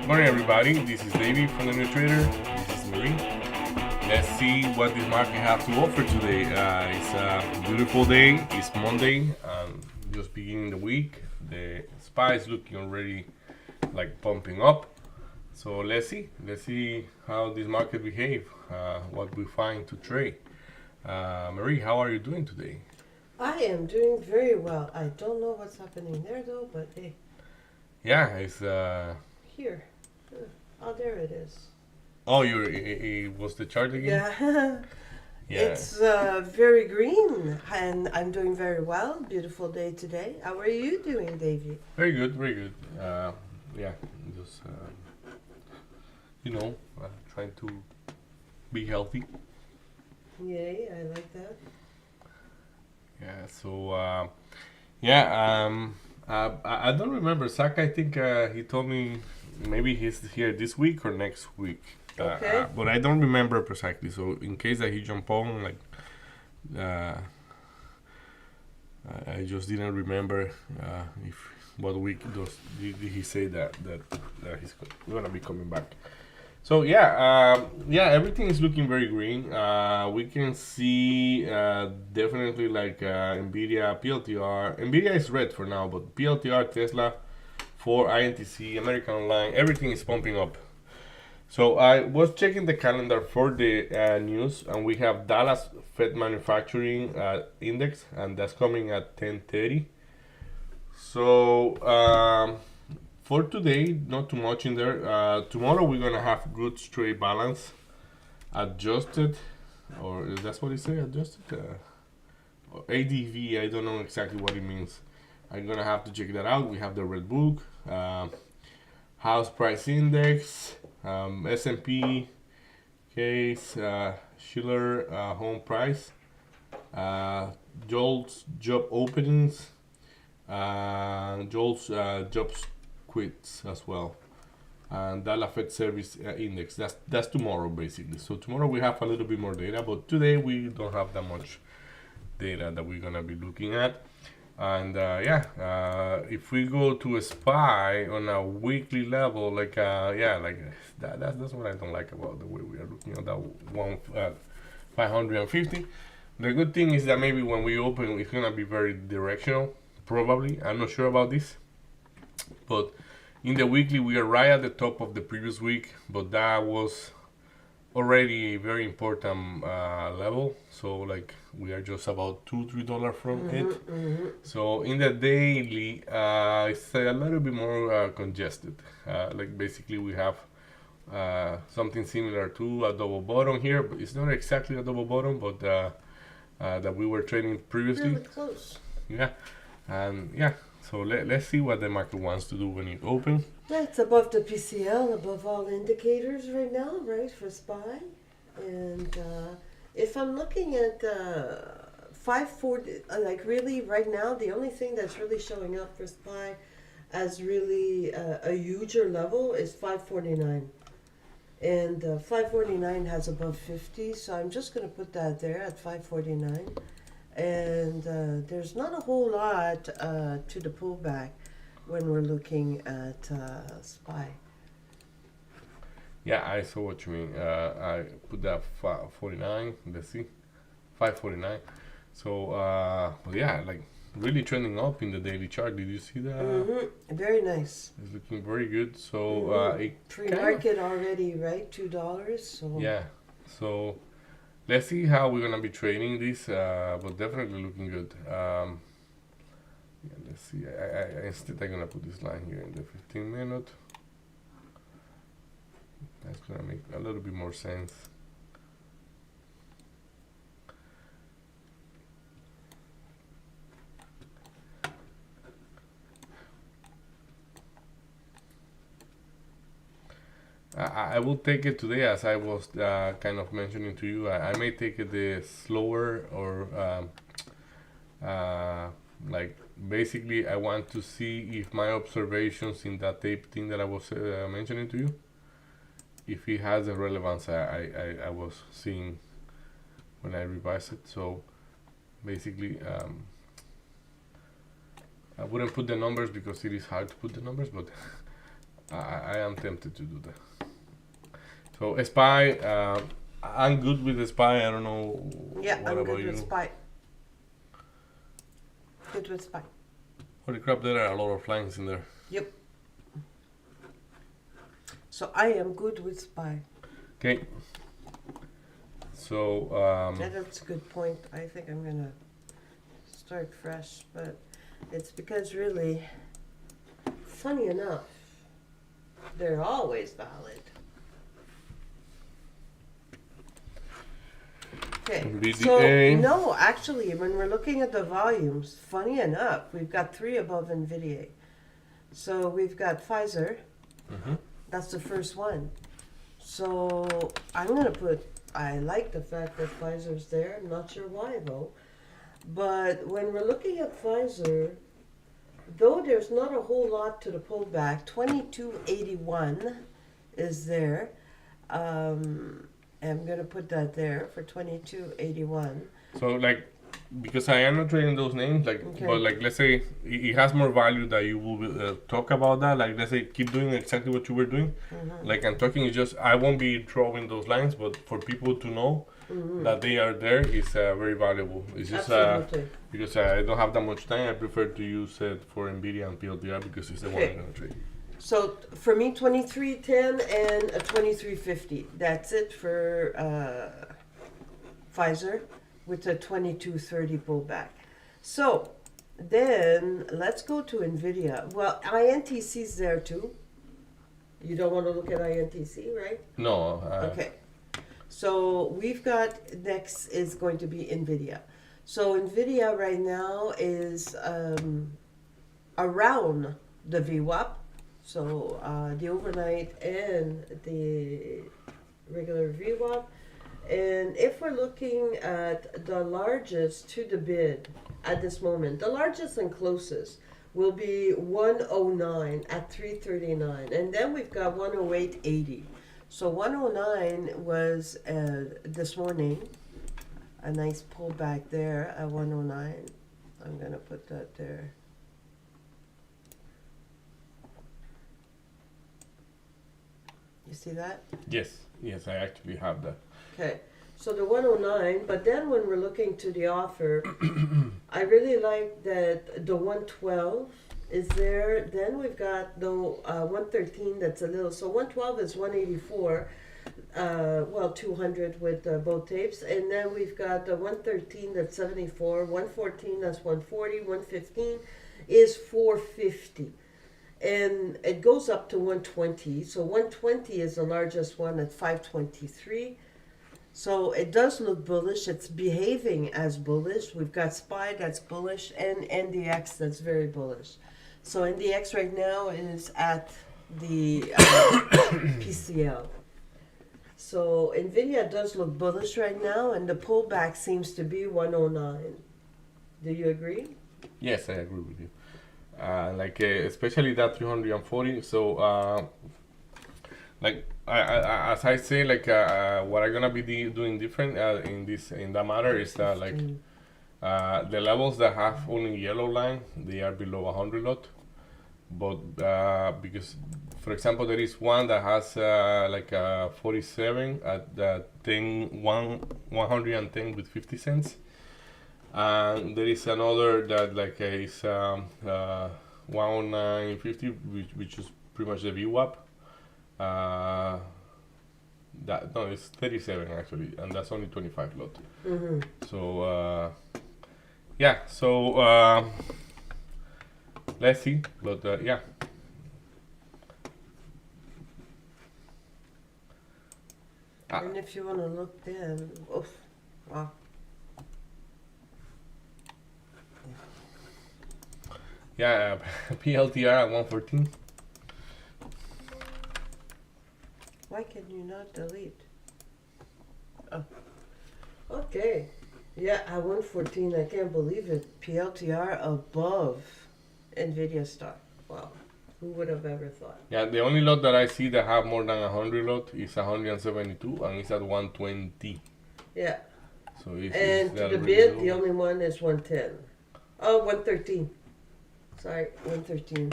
Morning, everybody. This is David from the New Trader. This is Marie. Let's see what this market has to offer today. It's a beautiful day. It's Monday. Just beginning the week. The SPY is looking already like pumping up. So let's see. Let's see how this market behave. What we find to trade. Marie, how are you doing today? I am doing very well. I don't know what's happening there though, but hey, Yeah, it's here. Oh, there it is. oh, it was the chart again? Yeah. Yeah. It's very green, and I'm doing very well. Beautiful day today. How are you doing, Davey? Very good, very good. Yeah, just trying to be healthy. Yay, I like that. Yeah. So I don't remember. Zach, I think he told me maybe he's here this week or next week. Okay. But I don't remember precisely. So in case that he jump on, like, uh, I just didn't remember if what week did he say that he's gonna be coming back. So yeah, everything is looking very green. We can see definitely like Nvidia, PLTR. Nvidia is red for now, but PLTR, Tesla, for INTC, American Online, everything is pumping up. So I was checking the calendar for the news, and we have Dallas Fed Manufacturing Index, and that's coming at 10:30. So for today, not too much in there. Tomorrow we're gonna have goods trade balance adjusted, or that's what it say, adjusted, or ADV. I don't know exactly what it means. I'm gonna have to check that out. We have the red book, house price index, S&P case, Schiller home price, Jolts job openings, Jolts jobs quits as well, and Dallas Fed Service Index. That's tomorrow basically. So tomorrow we have a little bit more data, but today we don't have that much data that we're gonna be looking at. And if we go to a SPY on a weekly level, like that's what I don't like about the way we are looking at that 550. The good thing is that maybe when we open, it's gonna be very directional. Probably, I'm not sure about this, but in the weekly we are right at the top of the previous week, but that was already a very important level. So like we are just about $2-3 from it. So in the daily, it's a little bit more congested. Like basically we have something similar to a double bottom here, but it's not exactly a double bottom, but that we were trading previously. Really close. Yeah, and yeah. So let's see what the market wants to do when it opens. That's above the PCL, above all indicators right now, right, for SPY. And if I'm looking at 540, like really right now, the only thing that's really showing up for SPY as really a huger level is 549. And 549 has above 50, so I'm just going to put that there at 549. And there's not a whole lot to the pullback when we're looking at SPY. Yeah, I saw what you mean. I put that 49. Let's see, 549. So, well, yeah, like really trending up in the daily chart. Did you see that? Very nice. It's looking very good. So, it Pre-market already, right? $2. So yeah. So, let's see how we're gonna be trading this. But definitely looking good. Yeah, let's see. Instead, I'm gonna put this line here in the 15-minute. That's gonna make a little bit more sense. I will take it today, as I was kind of mentioning to you. I may take it the slower, or like basically I want to see if my observations in that tape thing that I was mentioning to you, if it has the relevance I was seeing when I revised it. So basically, I wouldn't put the numbers because it is hard to put the numbers, but I am tempted to do that. So SPY, I'm good with the SPY. I don't know. Yeah, what I'm about good you? with SPY. Good with SPY. Holy crap! There are a lot of lines in there. Yep. So I am good with SPY. Okay. So That's a good point. I think I'm gonna start fresh, but it's because really, funny enough, they're always valid. Okay, so NVDA. no, actually, when we're looking at the volumes, funny enough, we've got 3 above NVIDIA. So we've got Pfizer, Mhm. that's the first one. So I'm gonna put, I like the fact that Pfizer's there, I'm not sure why though. But when we're looking at Pfizer, though there's not a whole lot to the pullback, 2281 is there. I'm gonna put that there for 2281. So like, because I am not trading those names, like, Okay. but like, let's say it has more value that you will talk about that. Like, let's say keep doing exactly what you were doing. Mhm. Like I'm talking is just I won't be drawing those lines, but for people to know that they are there is very valuable. It's just Absolutely. because I don't have that much time. I prefer to use it for Nvidia and PLDR because it's the one Okay. I'm gonna trade. So for me, 2310 and a 2350. That's it for Pfizer with a 2230 pullback. So then let's go to NVIDIA. Well, INTC's there too. You don't want to look at INTC, right? No. Okay. So we've got next is going to be NVIDIA. So NVIDIA right now is around the VWAP. So the overnight and the regular VWAP. And if we're looking at the largest to the bid at this moment, the largest and closest will be 109 at 339. And then we've got 108.80. So 109 was this morning, a nice pullback there at 109. I'm going to put that there. You see that? Yes. Yes, I actually have that. Okay, so the 109, but then when we're looking to the offer, I really like that the 112 is there. Then we've got the 113 that's a little, so 112 is 184, well 200 with both tapes. And then we've got the 113 that's 74, 114 that's 140, 115 is 450. And it goes up to 120. So 120 is the largest one at 523. So it does look bullish. It's behaving as bullish. We've got SPY that's bullish and NDX that's very bullish. So NDX right now is at the PCL. So NVIDIA does look bullish right now, and the pullback seems to be 109. Do you agree? Yes, I agree with you. Like especially that 340. So like as I say, like what I'm gonna be doing different in that matter is that like the levels that have only yellow line, they are below 100 lot. But because, for example, there is one that has like 47 at the 110 with 50 cents. And there is another that like is 109.50, which is pretty much the VWAP. That no, it's 37 actually, and that's only 25 lot. Mm-hmm. So yeah, so let's see, but yeah. And if you want to look then, oof, wow. Yeah, PLTR at 114. Why can you not delete? Oh. Okay. Yeah, at 114, I can't believe it. PLTR above NVIDIA stock. Wow. Who would have ever thought? Yeah, the only lot that I see that have more than 100 lot is 172, and it's at 120. Yeah. So it's And to that the really bid, low. the only one is 110. Oh, 113. Sorry, 113.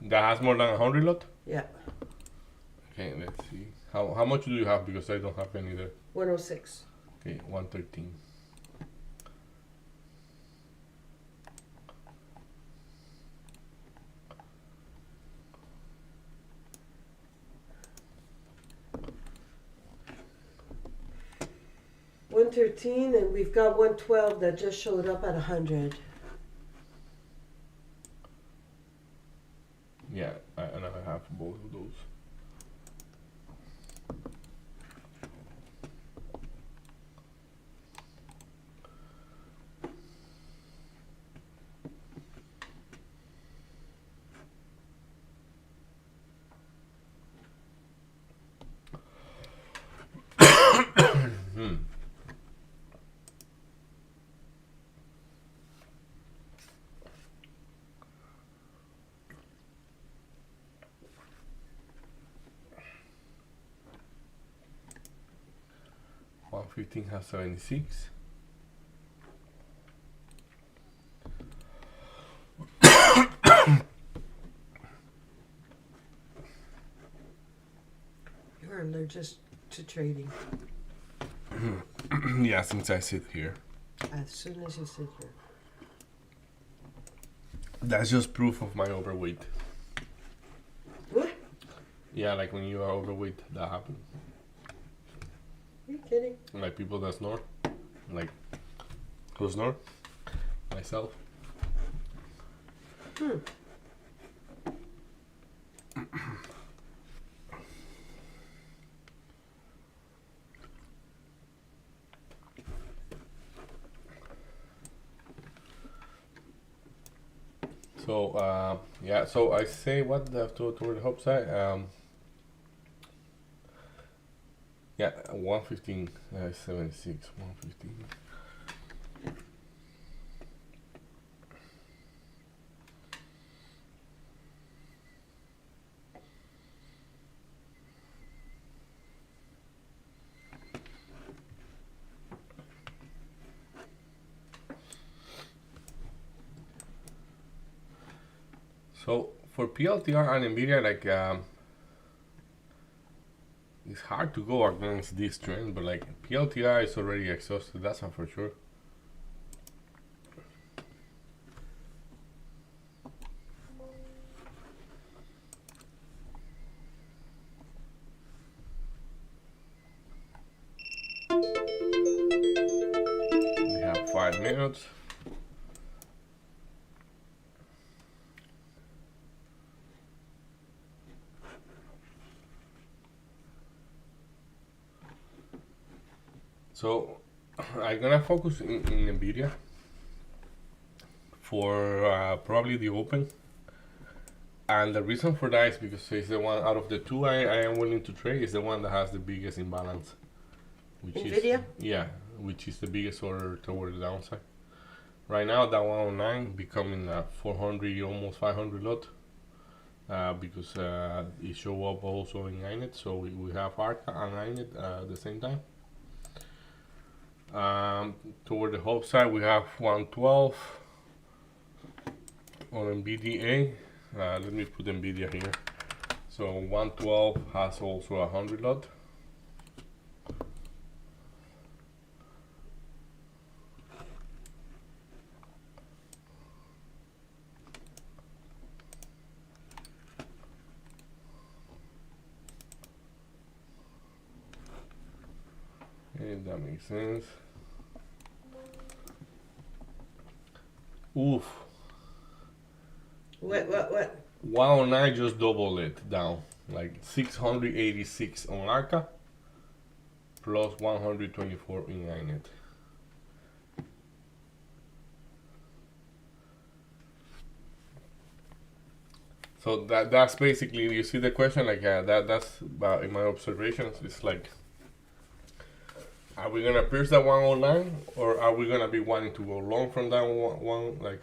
That has more than 100 lot? Yeah, Okay, let's see. How much do you have? Because I don't have any there. 106. Okay, 113. $113, and we've got 112 that just showed up at 100. Yeah, and I have both of those. Hmm. One 15 has 76. You're allergic to trading Yeah, since I sit here. as soon as you sit here. That's just proof of my overweight. What? Yeah, like when you are overweight, that happens. Are you kidding? Like people that snore. Like, who snore? Myself. Hmm. So, yeah, so I say what toward the hope side? Yeah, 115, 76, 115. So for PLTR and Nvidia, like it's hard to go against this trend, but like PLTR is already exhausted. That's not for sure. We have 5 minutes. So I'm gonna focus in Nvidia for probably the open, and the reason for that is because it's the one out of the two I am willing to trade is the one that has the biggest imbalance, which Nvidia? is which is the biggest order toward the downside. Right now, that 109 becoming 400, almost 500 lot, because it show up also in INET, so we have ARCA and INET at the same time. Toward the hope side, we have 112 on NVDA. Let me put NVIDIA here. So 112 has also 100 lot. If that makes sense. Oof. What? 109 just doubled it down. Like 686 on ARCA plus 124 in INET. So that's basically, you see the question, like that's in my observations, it's like, are we gonna pierce that 109 or are we gonna be wanting to go long from that one, like,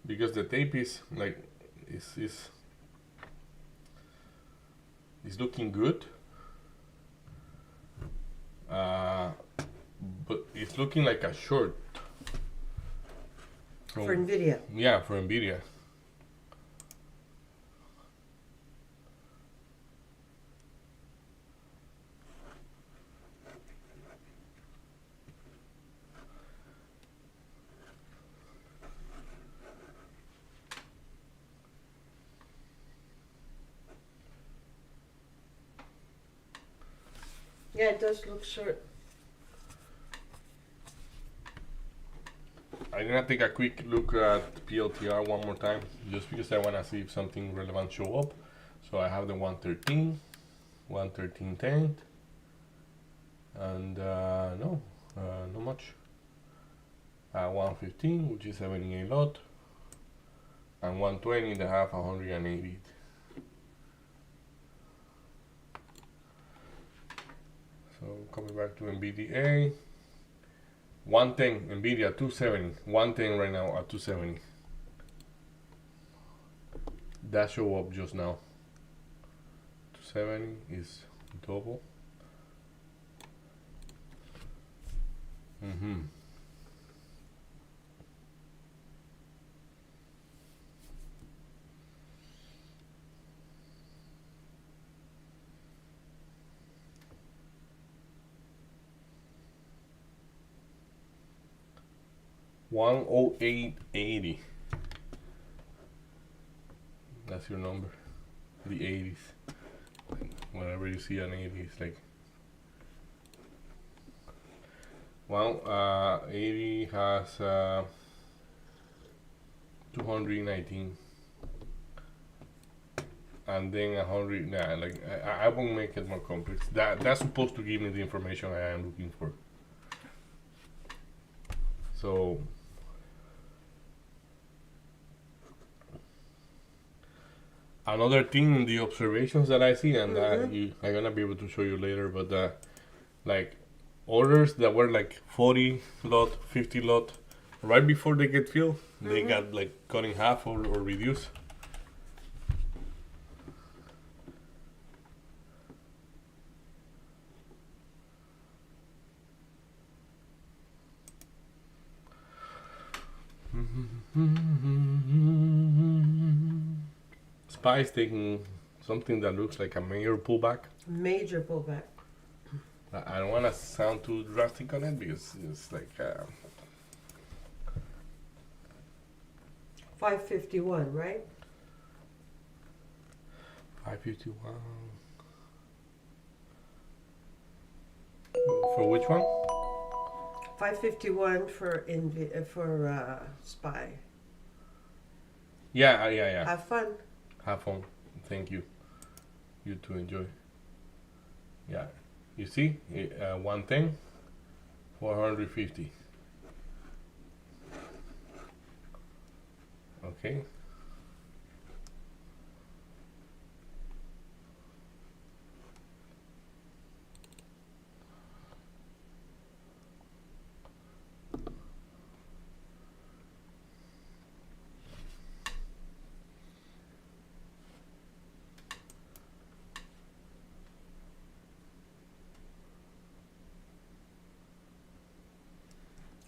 because the tape is like is looking good, but it's looking like a short For Nvidia. Yeah, for Nvidia. Yeah, it does look short. I'm gonna take a quick look at PLTR one more time, just because I wanna see if something relevant show up. So I have the 113, 113.10, and no, not much. 115, which is 78 lot, and 120 that have 180. So coming back to NVDA, 110, NVIDIA 270, 110 right now at 270. That show up just now. 270 is double. Mm-hmm. $108.80. That's your number. The 80s. Whenever you see an 80, it's like, well, 80 has 219, and then 100. Nah, like I won't make it more complex. That's supposed to give me the information I am looking for. So another thing in the observations that I see, and that I'm gonna be able to show you later, but like orders that were like 40 lot, 50 lot, right before they get filled, they got like cut in half or reduced. SPY is taking something that looks like a major pullback. Major pullback. I don't want to sound too drastic on it because it's like 551, right? 551. For which one? 551 for SPY. Yeah. Have fun. Have fun. Thank you. You too. Enjoy. Yeah. You see, 110, 450. Okay.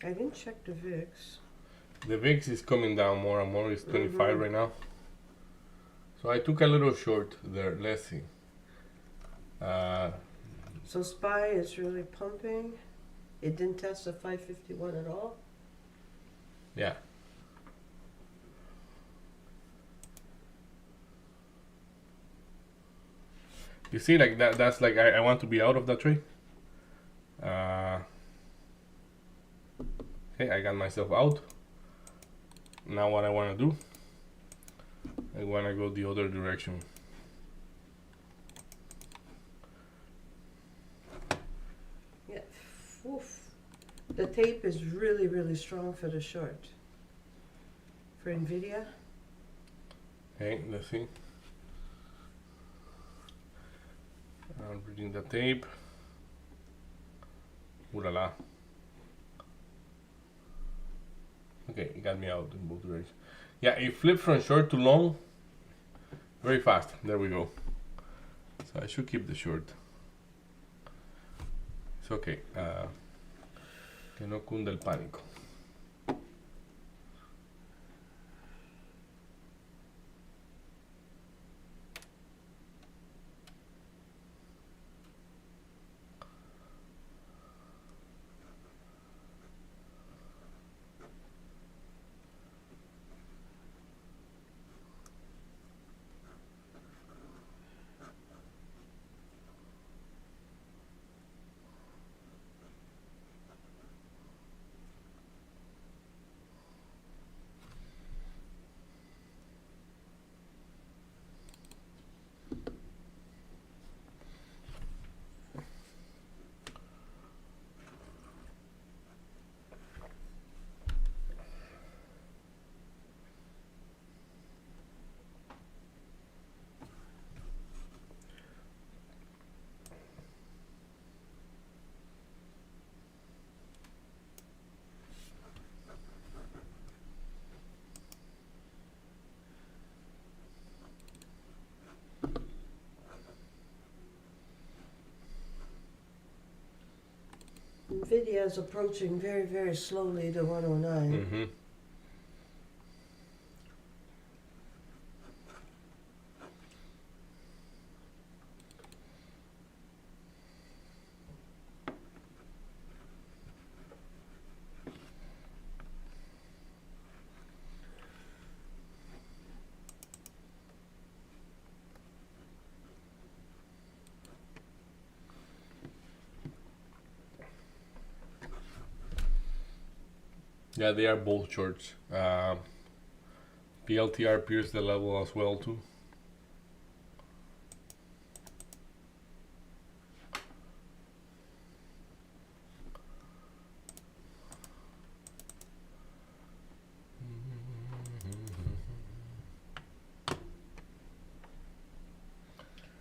I didn't check the VIX. The VIX is coming down more and more. It's 25 right now. So I took a little short there. Let's see. So SPY is really pumping. It didn't test the 551 at all. Yeah. You see, like that's like I want to be out of that trade. Okay, I got myself out. Now what I want to do, I want to go the other direction. Yeah. Oof. The tape is really, really strong for the short. For NVIDIA. Okay, let's see. I'm reading the tape. Ooh la la. Okay, it got me out in both directions. Yeah, it flipped from short to long very fast. There we go. So I should keep the short. It's okay. Que no cunda el pánico. Nvidia is approaching very, very slowly to 109. Mm-hmm. Yeah, they are both shorts. PLTR pierced the level as well too.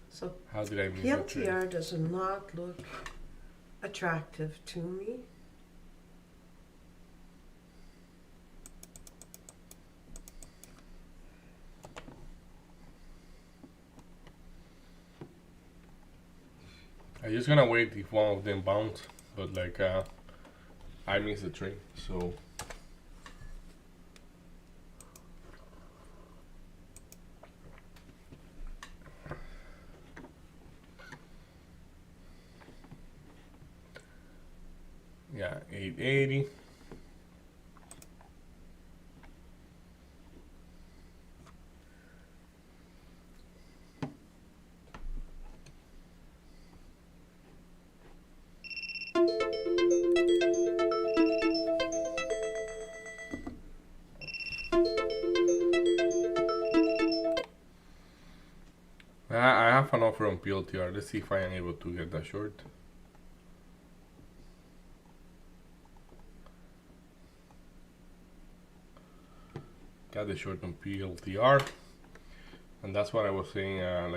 So How did I miss that trade? PLTR does not look attractive to me. I'm just gonna wait if one of them bounce, but like I missed the trade, so yeah, 880. I have an offer on PLTR. Let's see if I am able to get that short. Got the short on PLTR, and that's what I was saying. I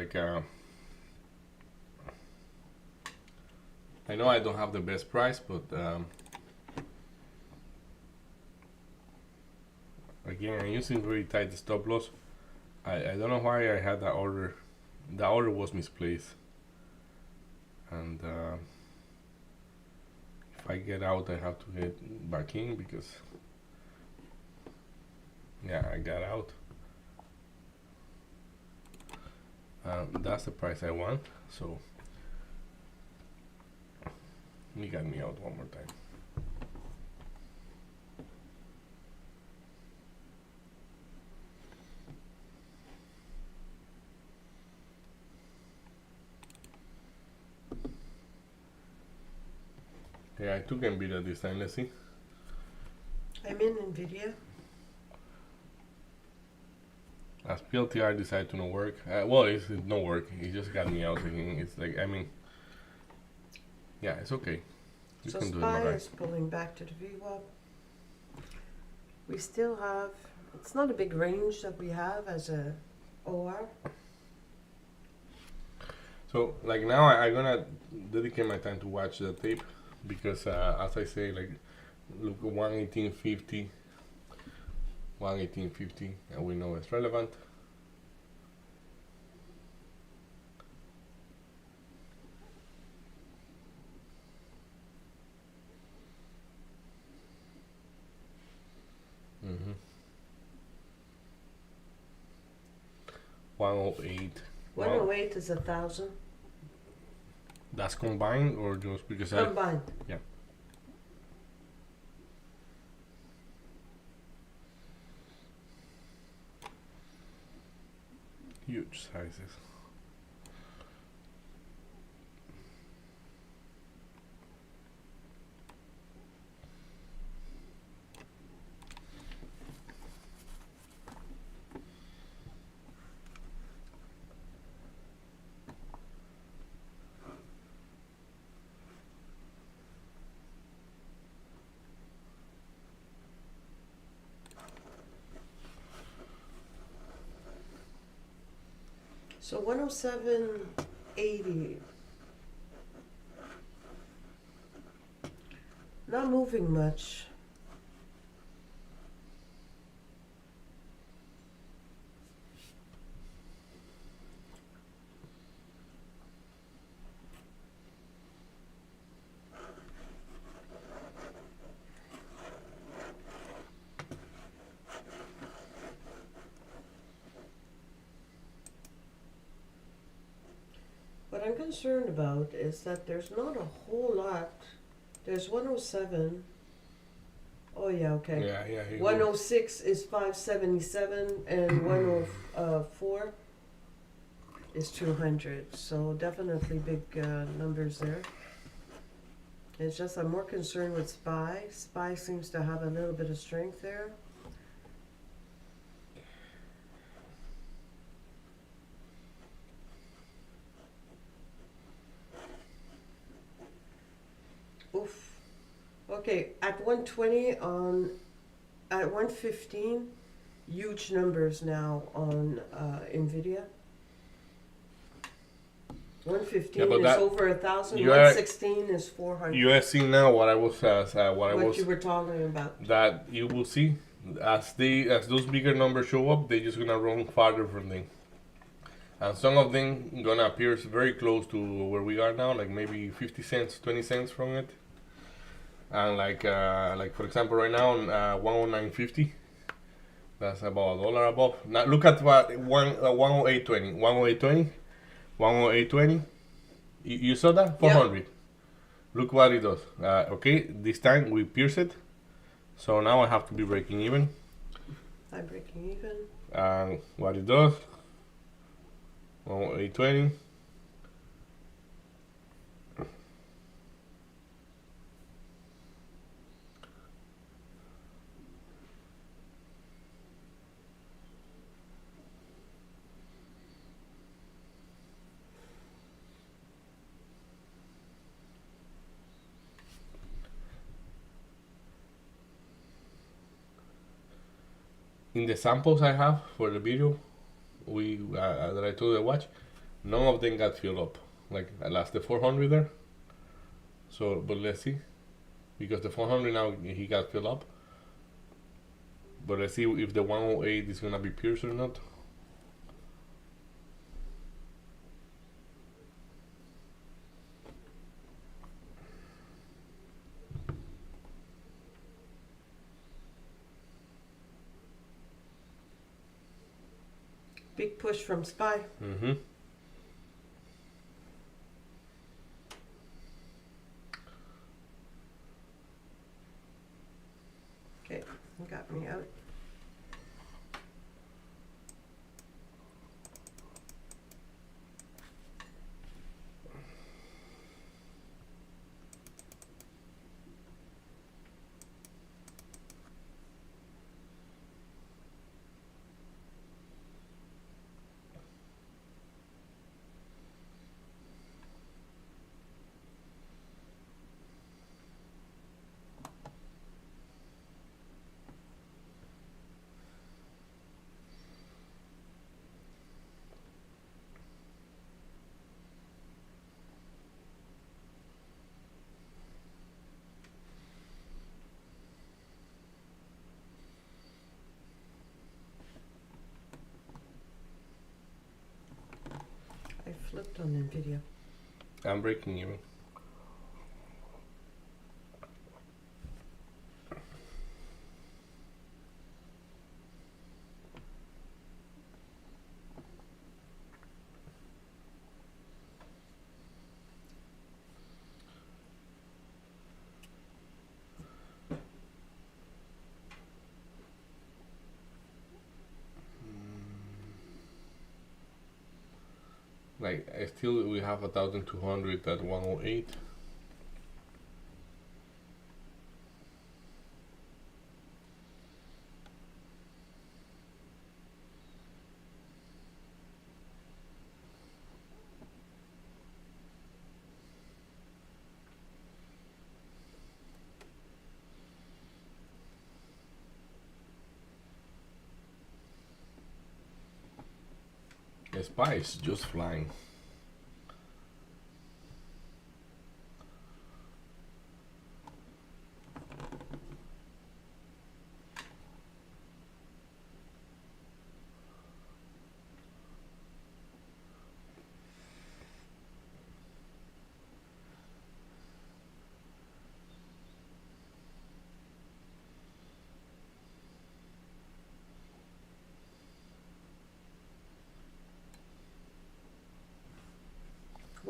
know I don't have the best price, but again, I'm using very tight stop loss. I don't know why I had that order. The order was misplaced, and if I get out, I have to get back in because yeah, I got out. That's the price I want, so he got me out one more time. Yeah, I took Nvidia this time. Let's see. I'm in Nvidia. As PLTR decided to not work. Well, it's no work. It just got me out again. It's like, I mean, yeah, it's okay. You So can do it, SPY my guy. is pulling back to the VWAP. We still have, it's not a big range that we have as a OR. So, like now, I'm gonna dedicate my time to watch the tape because, as I say, like, look, 118.50, 118.50, and we know it's relevant. Mm-hmm. 108. 108 is 1,000 That's combined or just because I. combined. Yeah. Huge sizes. So 107.80. Not moving much. concerned about is that there's not a whole lot. There's 107. Oh yeah, okay. Yeah, yeah. He 106 is 577, and 104 is 200. So definitely big numbers there. It's just I'm more concerned with SPY. SPY seems to have a little bit of strength there. Oof. Okay, at 120 on, at 115, huge numbers now on Nvidia. 115 Yeah, but is that- over 1,000. you are- 116 is 400. You have seen now what I was what you were talking about. that you will see as those bigger numbers show up, they're just gonna run farther from them, and some of them gonna appear very close to where we are now, like maybe 50 cents, 20 cents from it, and like for example, right now on 109.50, that's about $1 above. Now look at what 108.20, 108.20, 108.20. You saw that 400. Look what it does. Okay, this time we pierce it. So now I have to be breaking even. I'm breaking even. And what it does, 820. In the samples I have for the video, that I told you to watch, none of them got filled up. Like I lost the 400 there. So, but let's see, because the 400 now he got filled up. But let's see if the 108 is gonna be pierced or not. Big push from SPY. Mm-hmm. Okay, got me out. I flipped on Nvidia. I'm breaking even. Like still we have 1,200 at 108. The SPY is just flying.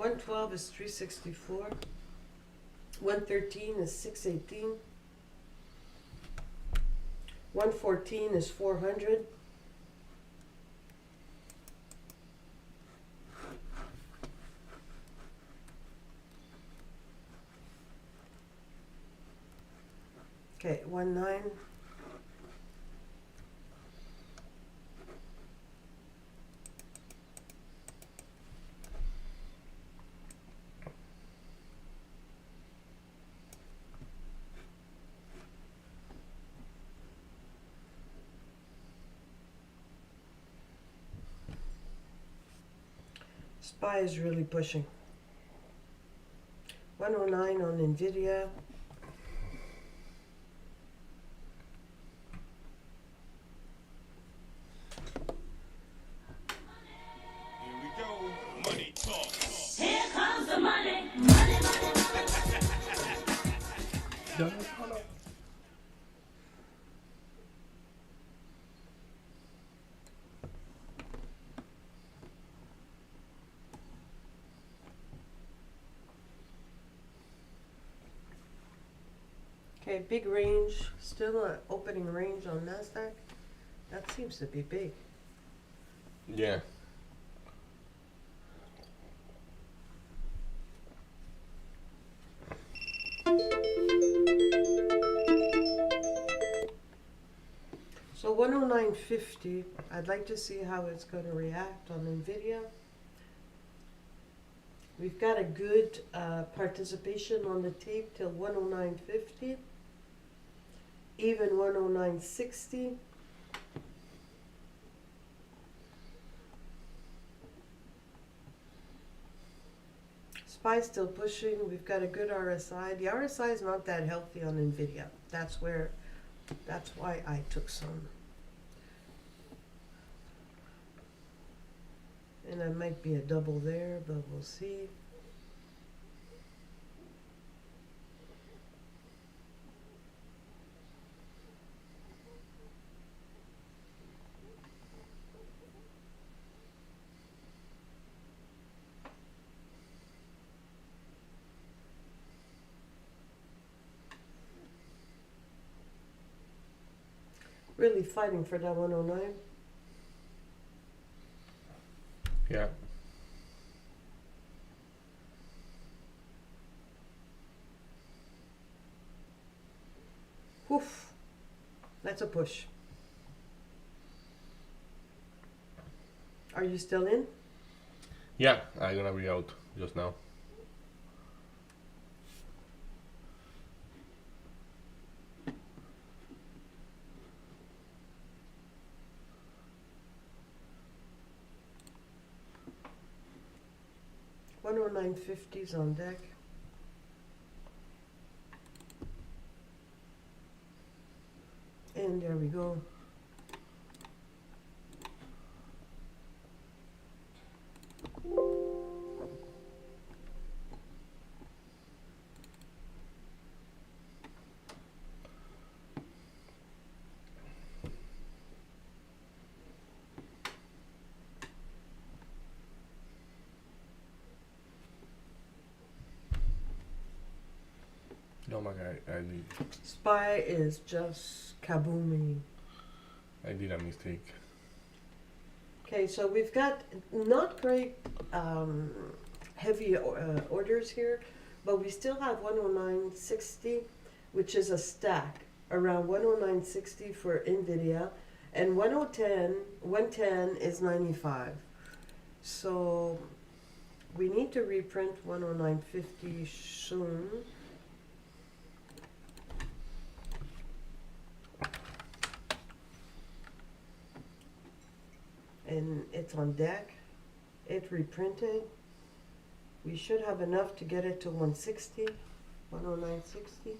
112 is 364. 113 is 618. 114 is 400. Okay, 19. SPY is really pushing. 109 on NVIDIA. Here we go. Money talk. Here comes the money, money, money, money. Okay, big range, still an opening range on NASDAQ. That seems to be big. Yeah. So 109.50, I'd like to see how it's going to react on NVIDIA. We've got a good participation on the tape till 109.50, even 109.60. SPY still pushing. We've got a good RSI. The RSI is not that healthy on NVIDIA. That's why I took some. And I might be a double there, but we'll see. Really fighting for that 109. Yeah. Woof. That's a push. Are you still in? Yeah, I'm gonna be out just now. $109.50's on deck. And there we go. No, my guy, SPY is just kabooming. I did a mistake. Okay, so we've got not great heavy orders here, but we still have 109.60, which is a stack around 109.60 for NVIDIA, and 110 is 95. So we need to reprint 109.50 soon. And it's on deck. It reprinted. We should have enough to get it to 160, 109.60.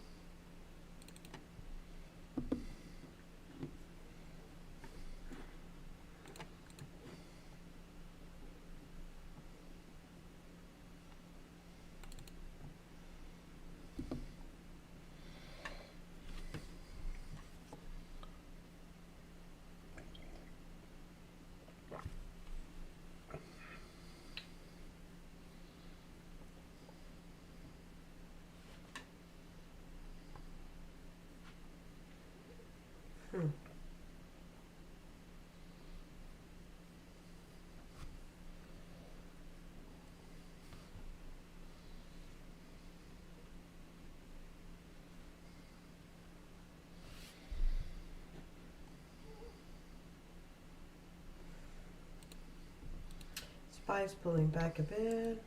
SPY's pulling back a bit.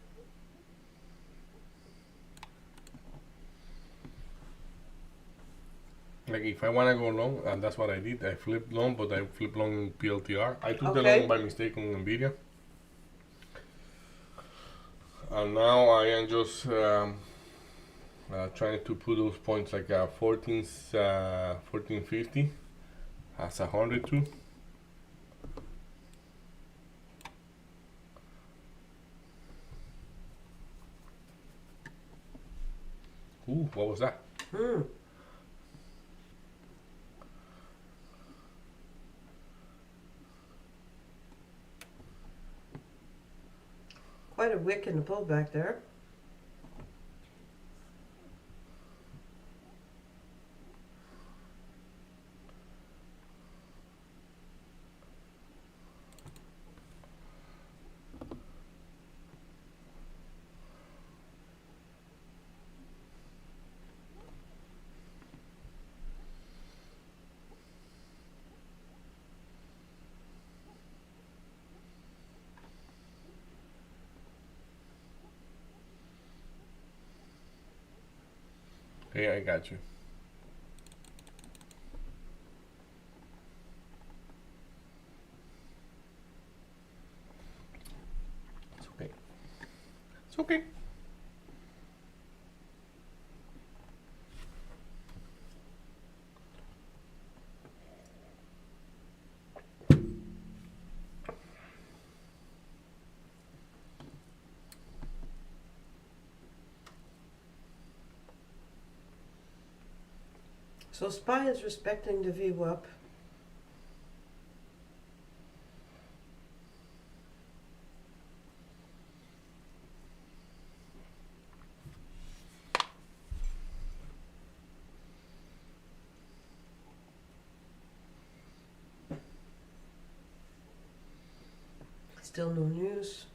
Like if I want to go long, and that's what I did. I flipped long, but I flipped long PLTR. I took the Okay. long by mistake on Nvidia, and now I am just trying to put those points like 1450 as 100 too. Ooh, what was that? Hmm. Quite a wick in the pullback there. Hey, I got you. It's okay. It's okay. So SPY is respecting the VWAP. Still no news.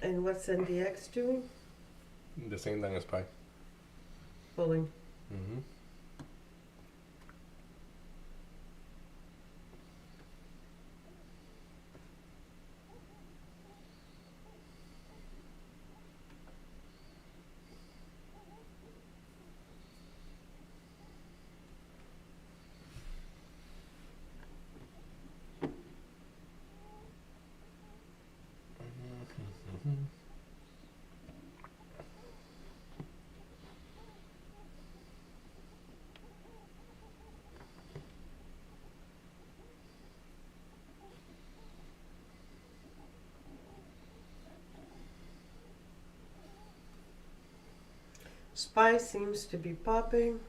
And what's NDX doing? The same thing as Pi. Pulling. Mm-hmm. SPY seems to be popping.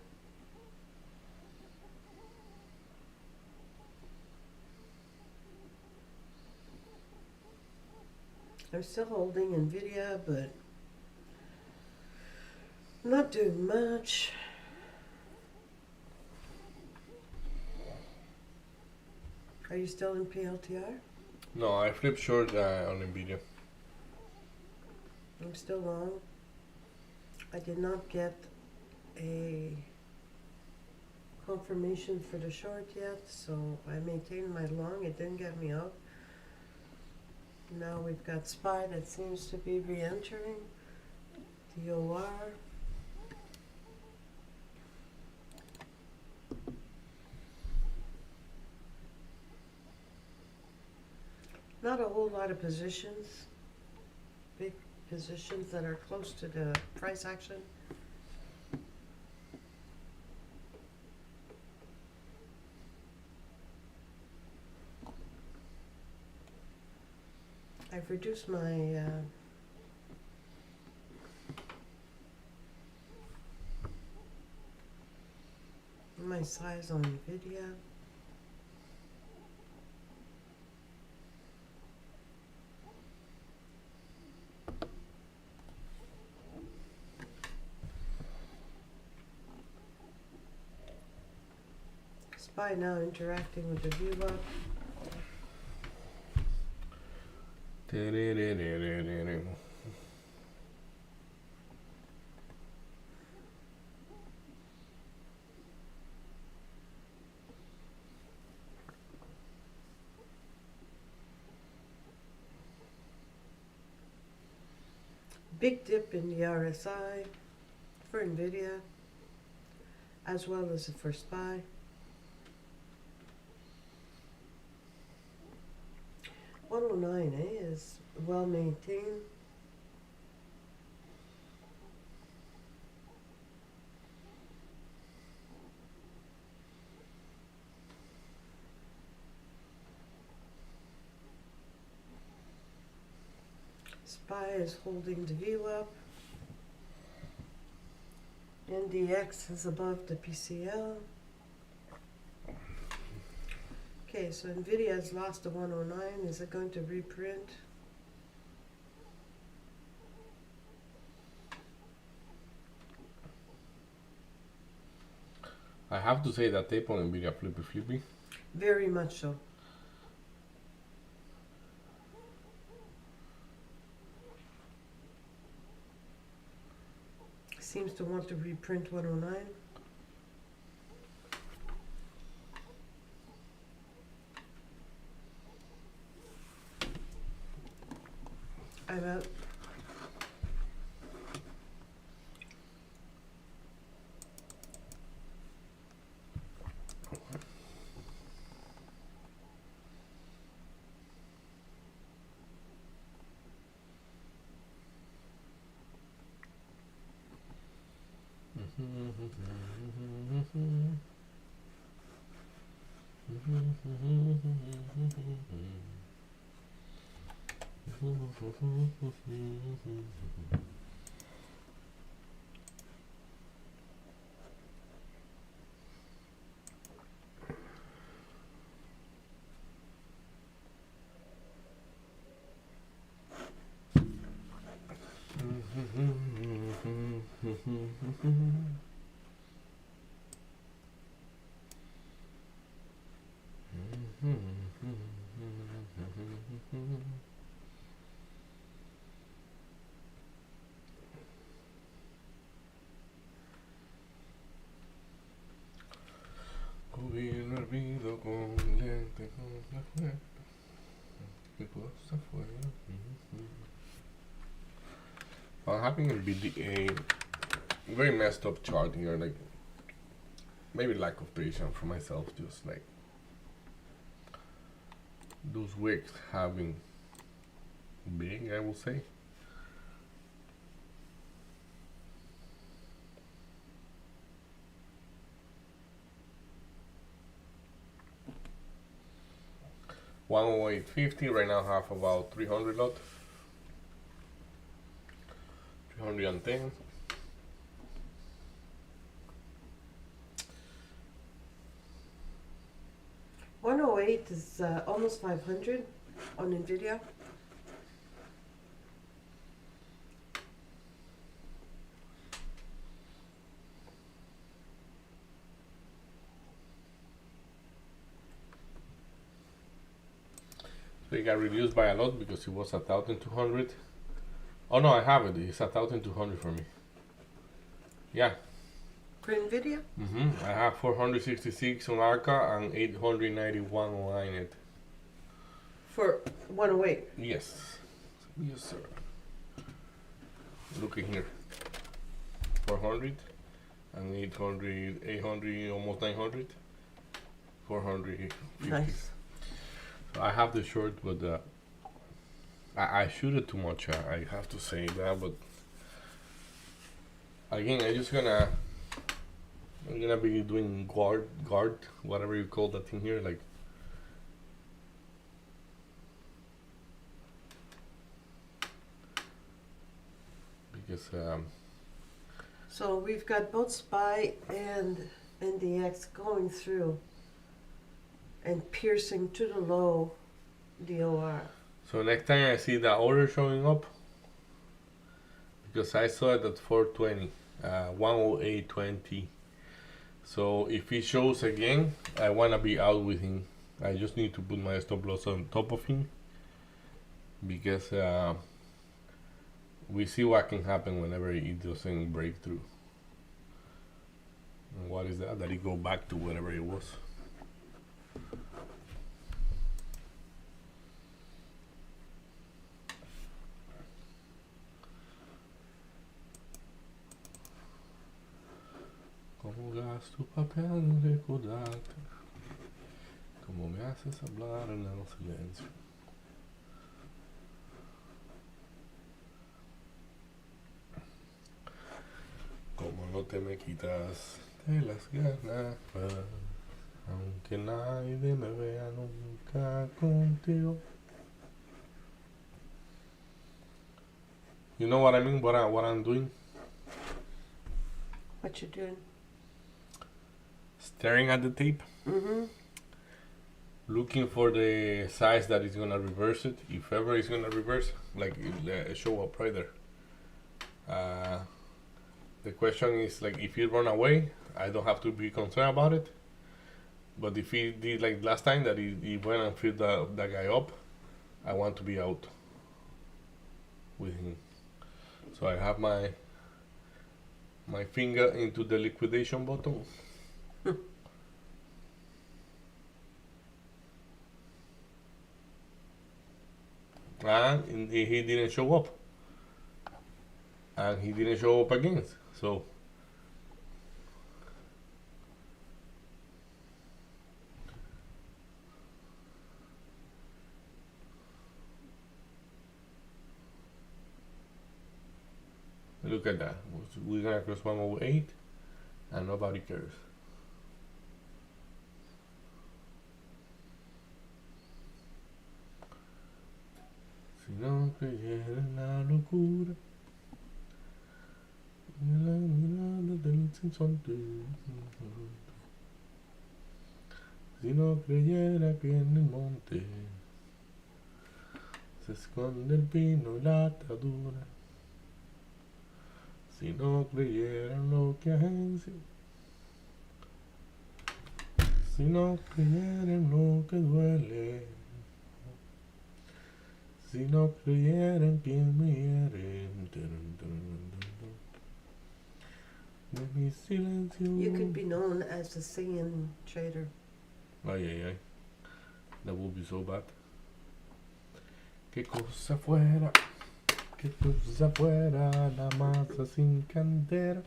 I'm still holding Nvidia, but not doing much. Are you still in PLTR? No, I flipped short on Nvidia. I'm still long. I did not get a confirmation for the short yet, so I maintained my long. It didn't get me out. Now we've got SPY that seems to be re-entering. DOR. Not a whole lot of positions. Big positions that are close to the price action. I've reduced my size on Nvidia. Spy now interacting with the viewer. Big dip in the RSI for NVIDIA, as well as for SPY. $109, is well maintained. SPY is holding the view up. NDX is above the PCL. Okay, so NVIDIA has lost the 109. Is it going to reprint? I have to say that tape on NVIDIA flippy. Very much so. Seems to want to reprint 109. I'm out. Cubrir el olvido con lente con la fuerza. ¿Qué cosa fue? I'm having a very messed up chart here, like maybe lack of patience for myself, just like those wicks having big, I will say. $108.50 right now. Have about 300 lot. 310. $108 is almost 500 on NVIDIA. So it got reduced by a lot because it was 1,200. Oh no, I have it. It's 1,200 for me. Yeah. For NVIDIA? I have 466 on ARCA and 891 on INET. For 108. Yes. Yes, sir. Look in here. 400 and 800, almost 900. 450. Nice. So I have the short, but I shoot it too much. I have to say that, but again, I'm gonna be doing guard, whatever you call that thing here, like. Because So we've got both SPY and NDX going through and piercing to the low DOR. so next time I see the order showing up, because I saw it at 420, 108.20. So if he shows again, I wanna be out with him. I just need to put my stop loss on top of him because we see what can happen whenever he doesn't break through. And what is that? That he go back to whatever it was. Como gasto papel en recordarte, como me haces hablar en el silencio. Como no te me quitas de las ganas, aunque nadie me vea nunca contigo. You know what I mean? What I'm doing? What you doing? Staring at the tape, Mm-hmm. looking for the size that is gonna reverse it, if ever it's gonna reverse, like it show up right there. The question is like, if he run away, I don't have to be concerned about it. But if he did like last time that he went and filled that guy up, I want to be out with him. So I have my finger into the liquidation button. And he didn't show up. And he didn't show up again. So look at that. We're gonna cross 108 and nobody cares. Si no creyera en la locura y en la mirada del sinsonte, si no creyera que en el monte se esconde el pino y la atadura, si no creyera en lo que agencia, si no creyera en lo que duele, si no creyera en quien me hiere, de mi silencio. You could be known as a singing trader. Ay, ay, ay. That would be so bad. Qué cosa fuera, qué cosa fuera la masa sin cantera.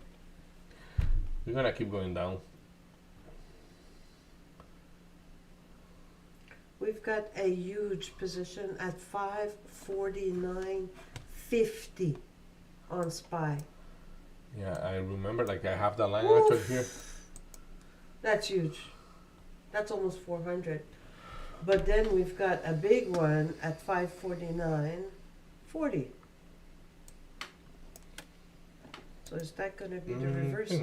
We're gonna keep going down. We've got a huge position at 549.50 on SPY. Yeah, I remember, like, I have the line Oof. actually here. That's huge. That's almost 400. But then we've got a big one at 549.40. So is that going to be the reversal?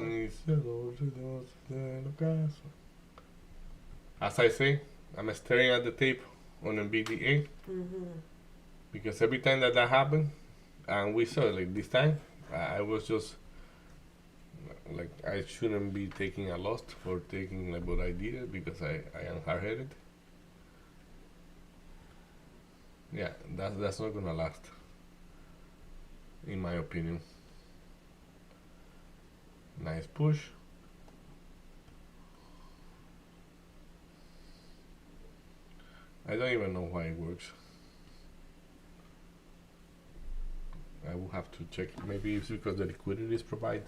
As I say, I'm staring at the tape on a BDA Mm-hmm. because every time that happened, and we saw it like this time, I was just like, I shouldn't be taking a loss for taking like what I did because I am hard-headed. Yeah, that's not gonna last, in my opinion. Nice push. I don't even know why it works. I will have to check. Maybe it's because the liquidity is provided.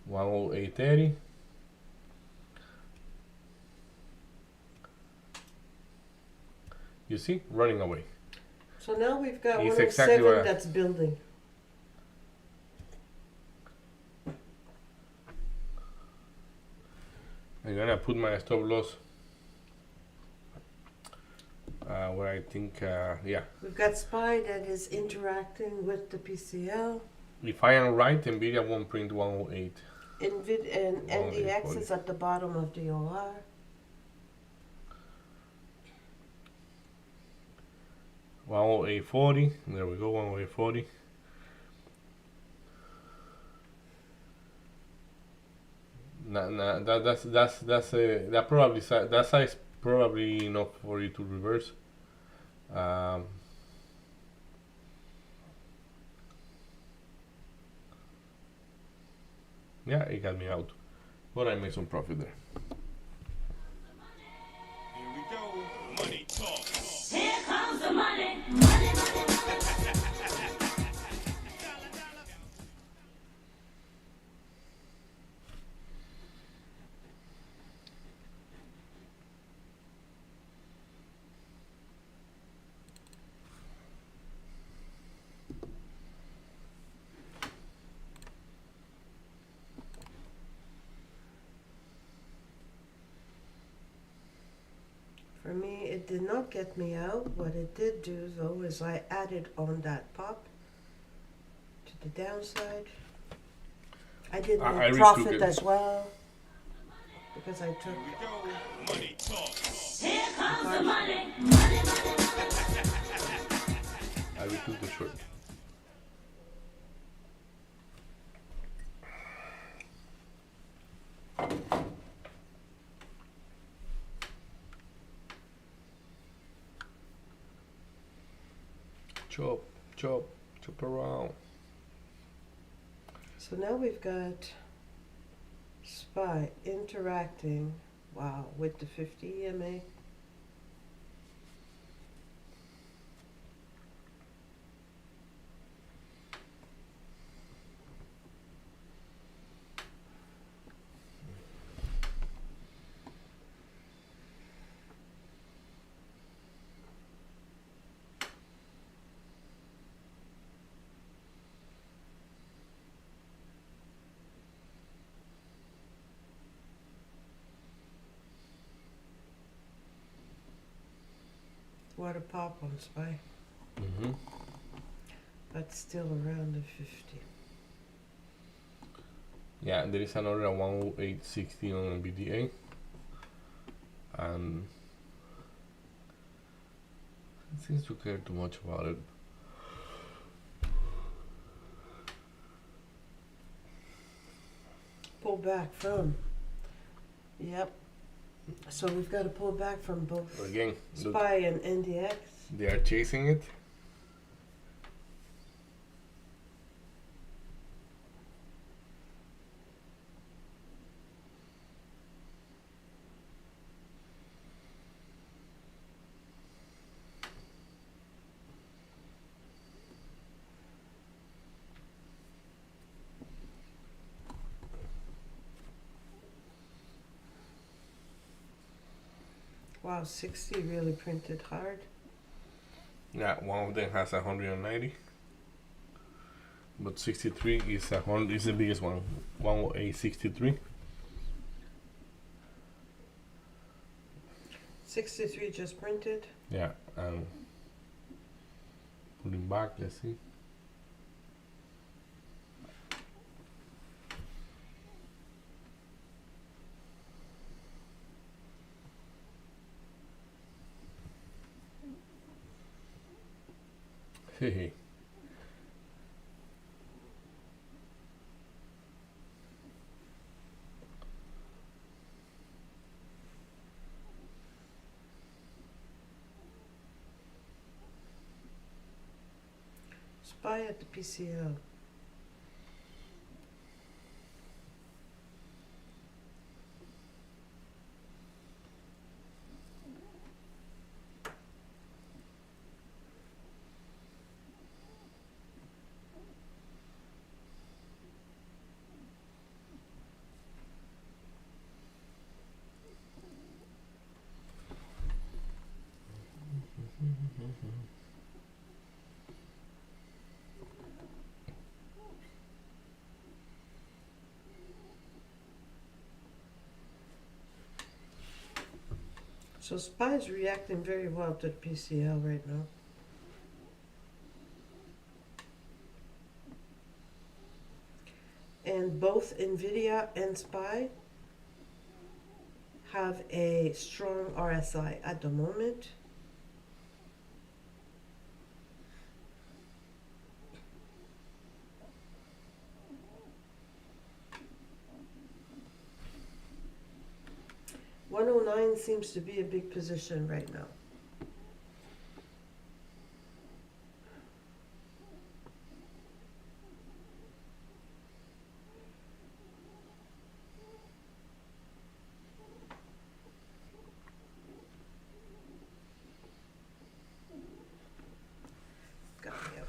108.30. You see, running away. So now we've got It's 107 exactly what I- that's building. I'm gonna put my stop loss where I think, yeah. We've got SPY that is interacting with the PCL. If I am right, Nvidia won't print 108. NVID and Oh, NDX 840. is at the bottom of the OR. 108.40. There we go. 108.40. That probably that size probably enough for you to reverse. Um, yeah, it got me out, but I made some profit there. Here we go. Money talk. Here comes the money. Money, money, money. For me, it did not get me out. What it did do, though, is I added on that pop to the downside. I did I make retook profit it. as well because I took. Here we go. Money talk. Here comes the money. Money, money, money. I retook the short. Chop, chop, chop around. So now we've got SPY interacting, wow, with the 50 EMA. What a pop on SPY, Mm-hmm. but still around the 50. Yeah, there is another 108.60 on BDA, and it seems to care too much about it. Pull back from. Yep. So we've got to pull back from both But again, look, SPY and NDX. they are chasing it. Wow, 60 really printed hard. Yeah, one of them has 190, but 63 is 100. Is the biggest one. 108.63. 63 just printed. Yeah, and putting back. Let's see. Hey. SPY at the PCL. So SPY is reacting very well to the PCL right now. And both NVIDIA and SPY have a strong RSI at the moment. 109 seems to be a big position right now. Got me out.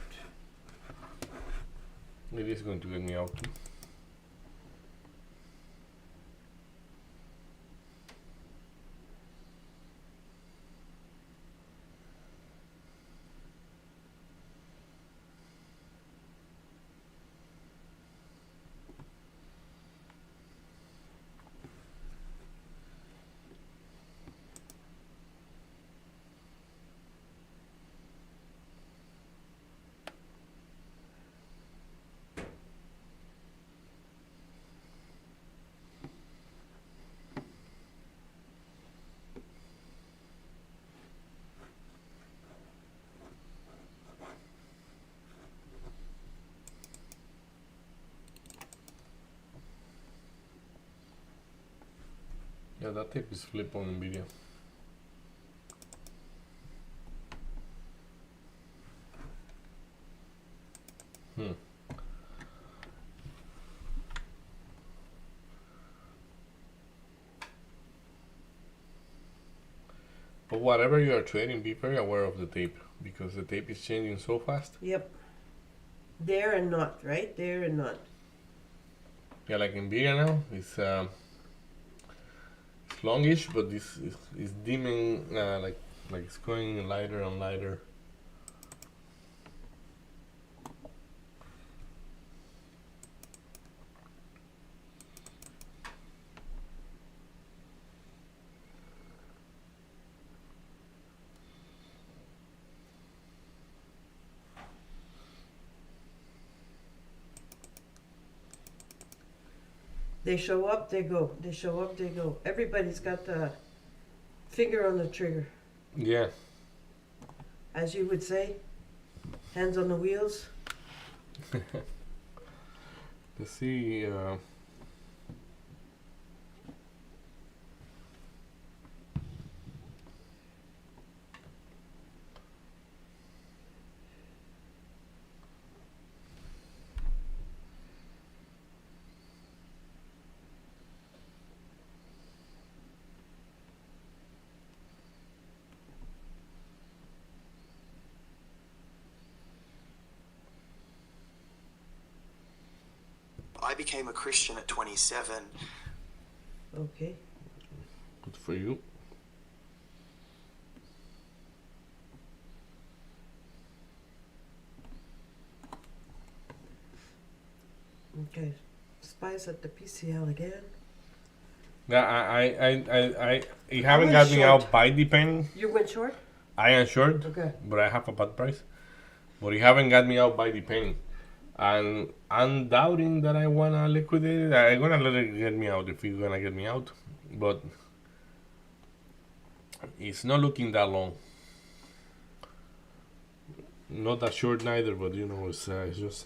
It is going to get me out too. Yeah, that tape is flip on Nvidia. But whatever you are trading, be very aware of the tape because the tape is changing so fast. Yep. There and not, right? There and not. Yeah, like Nvidia now, it's longish, but this is dimming, like it's going lighter and lighter. They show up, they go. They show up, they go. Everybody's got the finger on the trigger, Yeah, as you would say. Hands on the wheels. let's see. I became a Christian at 27. Okay. Good for you. Okay. Spies at the PCL again. Yeah, I you haven't went got me short. out by the penny. You went short? I am short, Okay. but I have a bad price. But you haven't got me out by the penny. And I'm doubting that I wanna liquidate it. I'm gonna let it get me out if you're gonna get me out. But it's not looking that long. Not that short neither, but you know, it's just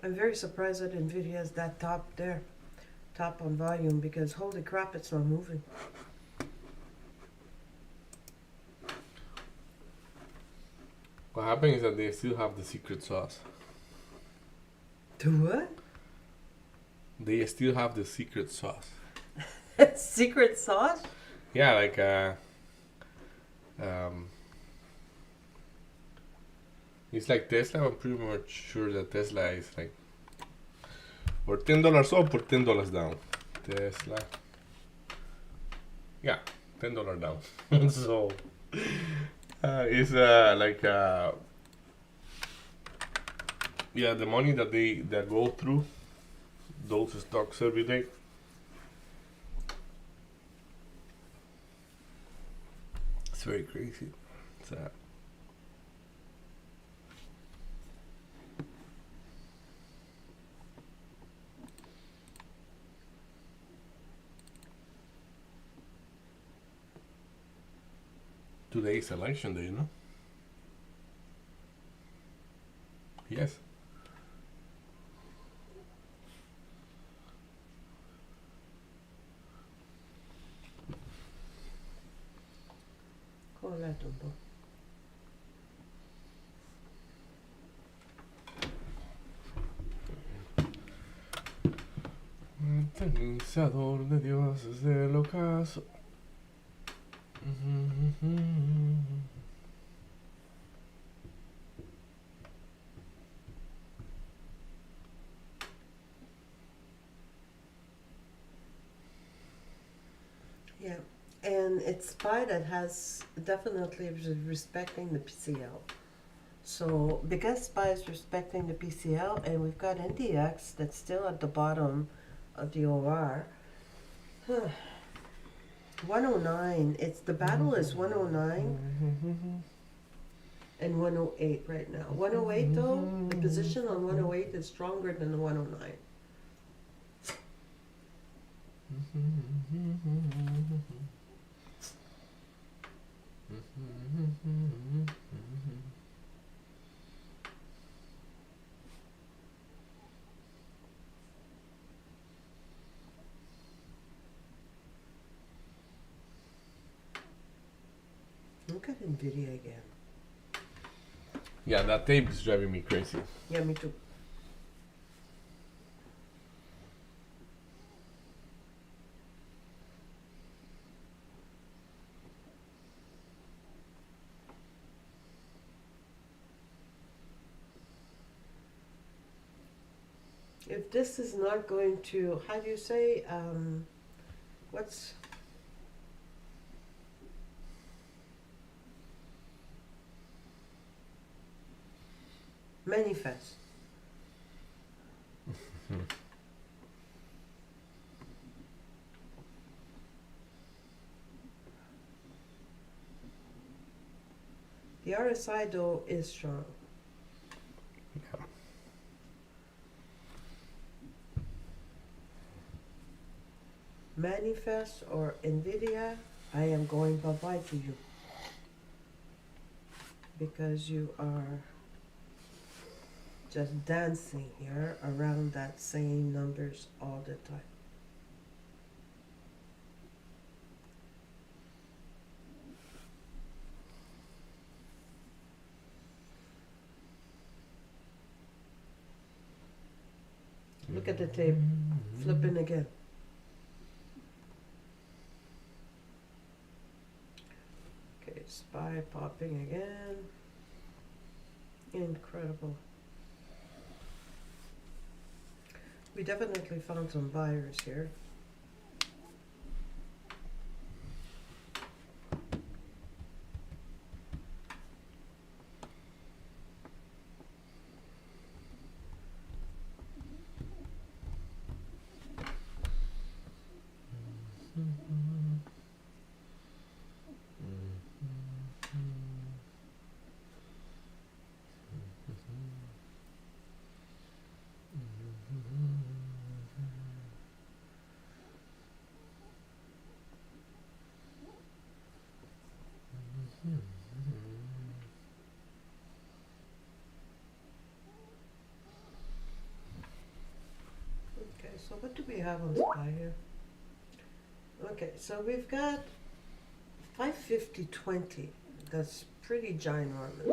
I'm very surprised that Nvidia is that top there. Top on volume because holy crap, it's not moving. what happens is that they still have the secret sauce. To what? They still have the secret sauce. Secret sauce? Yeah, like it's like Tesla. I'm pretty much sure that Tesla is like for $10 up or $10 down. Tesla. Yeah, $10 down. So it's like yeah, the money that go through those stocks every day It's very crazy. Sad. Today is election day, no? Yes. Hola, Tumbo. Aterrizador de dioses del ocaso. Yeah, and it's SPY that has definitely respecting the PCL. So because SPY is respecting the PCL, and we've got NDX that's still at the bottom of the OR. 109. It's the battle is 109 and 108 right now. 108 though, the position on 108 is stronger than the 109. Look at Nvidia again. Yeah, that tape is driving me crazy. Yeah, me too. If this is not going to, how do you say, what's, manifest. The RSI though is strong. Yeah. Manifest or Nvidia, I am going bye-bye to you. Because you are just dancing here around that same numbers all the time. Look at the tape, flipping again. Okay, SPY popping again. Incredible. We definitely found some buyers here. Okay, so what do we have on SPY here? Okay, so we've got 550.20. That's pretty ginormous.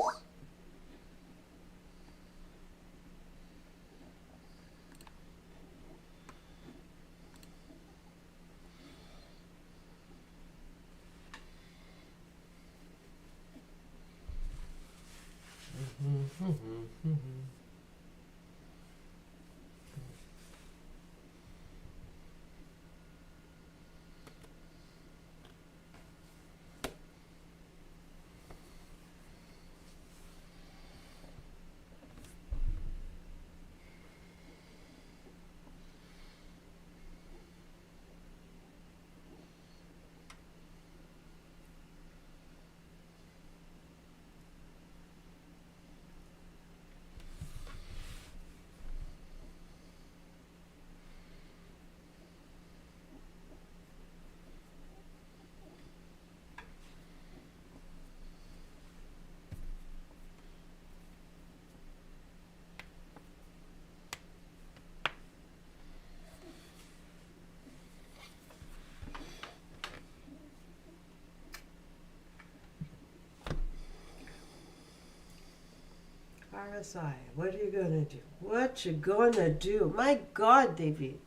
RSI. What are you gonna do? What you gonna do? My God, David,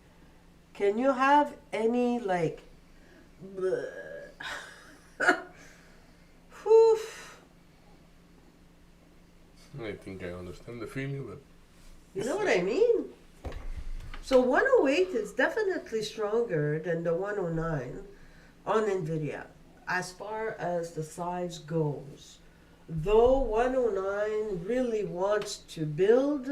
can you have any like? Whew. I think I understand the feeling, but You know what I mean? So 108 is definitely stronger than the 109 on NVIDIA as far as the size goes. Though 109 really wants to build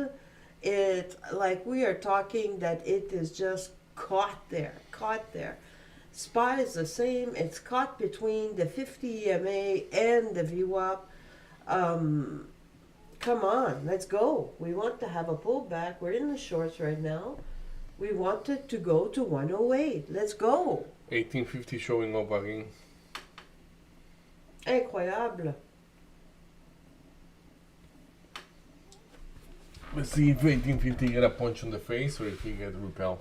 it, like we are talking that it is just caught there, caught there. SPY is the same, it's caught between the 50 EMA and the VWAP. Come on, let's go. We want to have a pullback. We're in the shorts right now. We want it to go to 108. Let's go. 1850 showing up again. Incroyable. Let's see if 1850 get a punch on the face or if he get repelled.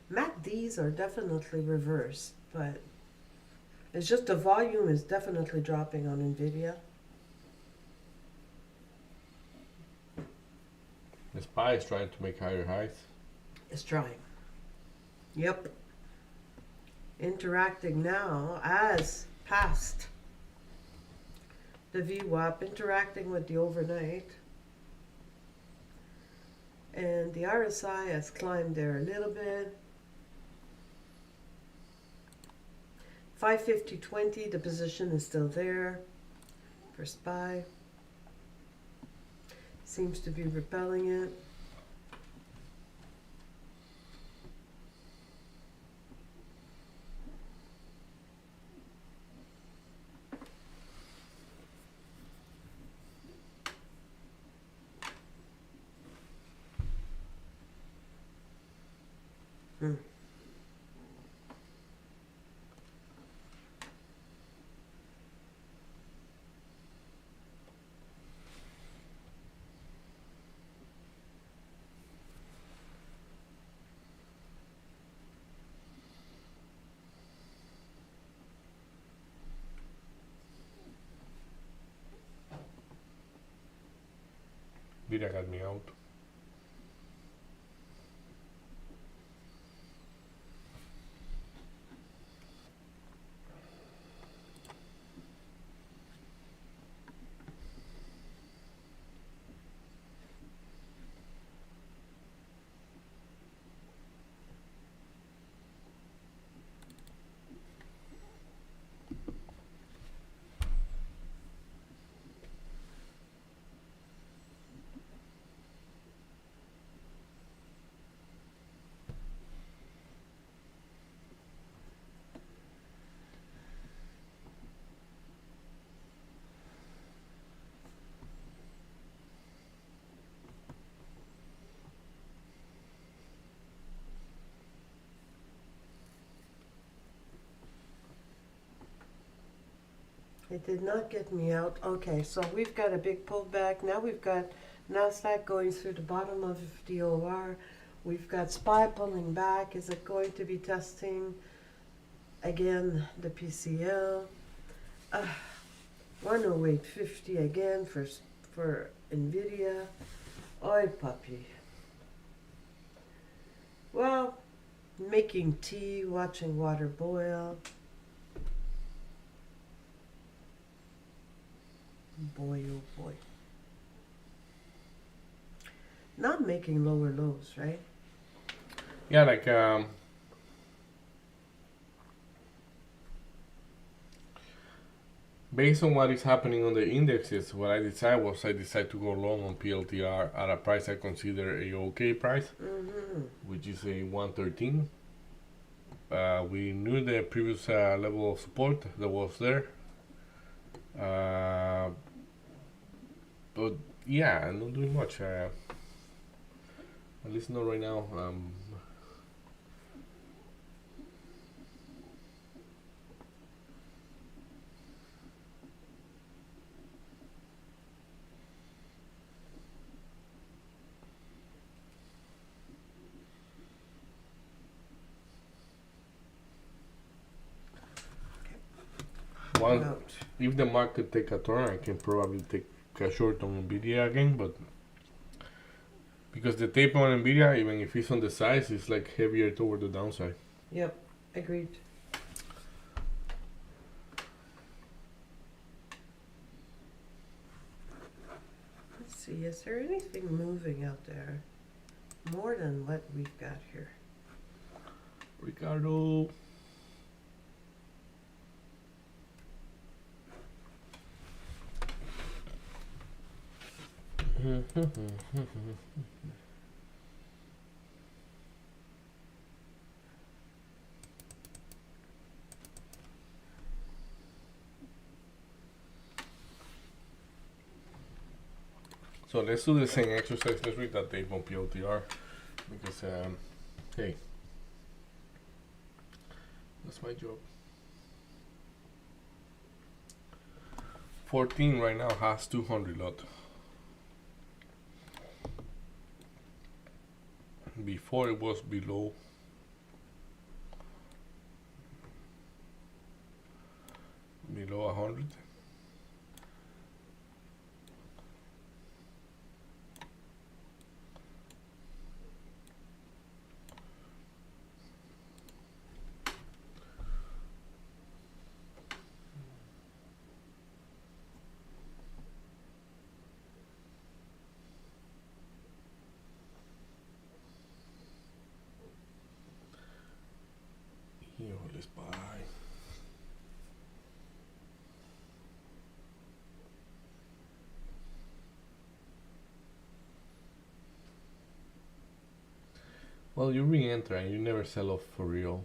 MACDs are definitely reversed, but it's just the volume is definitely dropping on NVIDIA. The SPY is trying to make higher highs. It's trying. Yep. Interacting now as past the VWAP, interacting with the overnight. And the RSI has climbed there a little bit. 550.20, the position is still there for SPY. Seems to be repelling it. Vida got me out. It did not get me out. Okay, so we've got a big pullback. Now we've got NASDAQ going through the bottom of the OR. We've got SPY pulling back. Is it going to be testing again the PCL? 108.50 again for NVIDIA. Oi, puppy. Well, making tea, watching water boil. Boy, oh boy. Not making lower lows, right? Yeah, like based on what is happening on the indexes, what I decided to go long on PLTR at a price I consider a okay price, which is a 113. We knew the previous level of support that was there. But yeah, I'm not doing much. At least not right now. Well, out. if the market take a turn, I can probably take a short on Nvidia again, but because the tape on Nvidia, even if it's on the size, it's like heavier toward the downside. Yep, agreed. Let's see, is there anything moving out there? More than what we've got here. Ricardo. So let's do the same exercise. Let's read that tape on POTR because, hey, that's my job. 14 right now has 200 lot. Before it was below 100. Híjoles, bye. Well, you re-enter and you never sell off for real.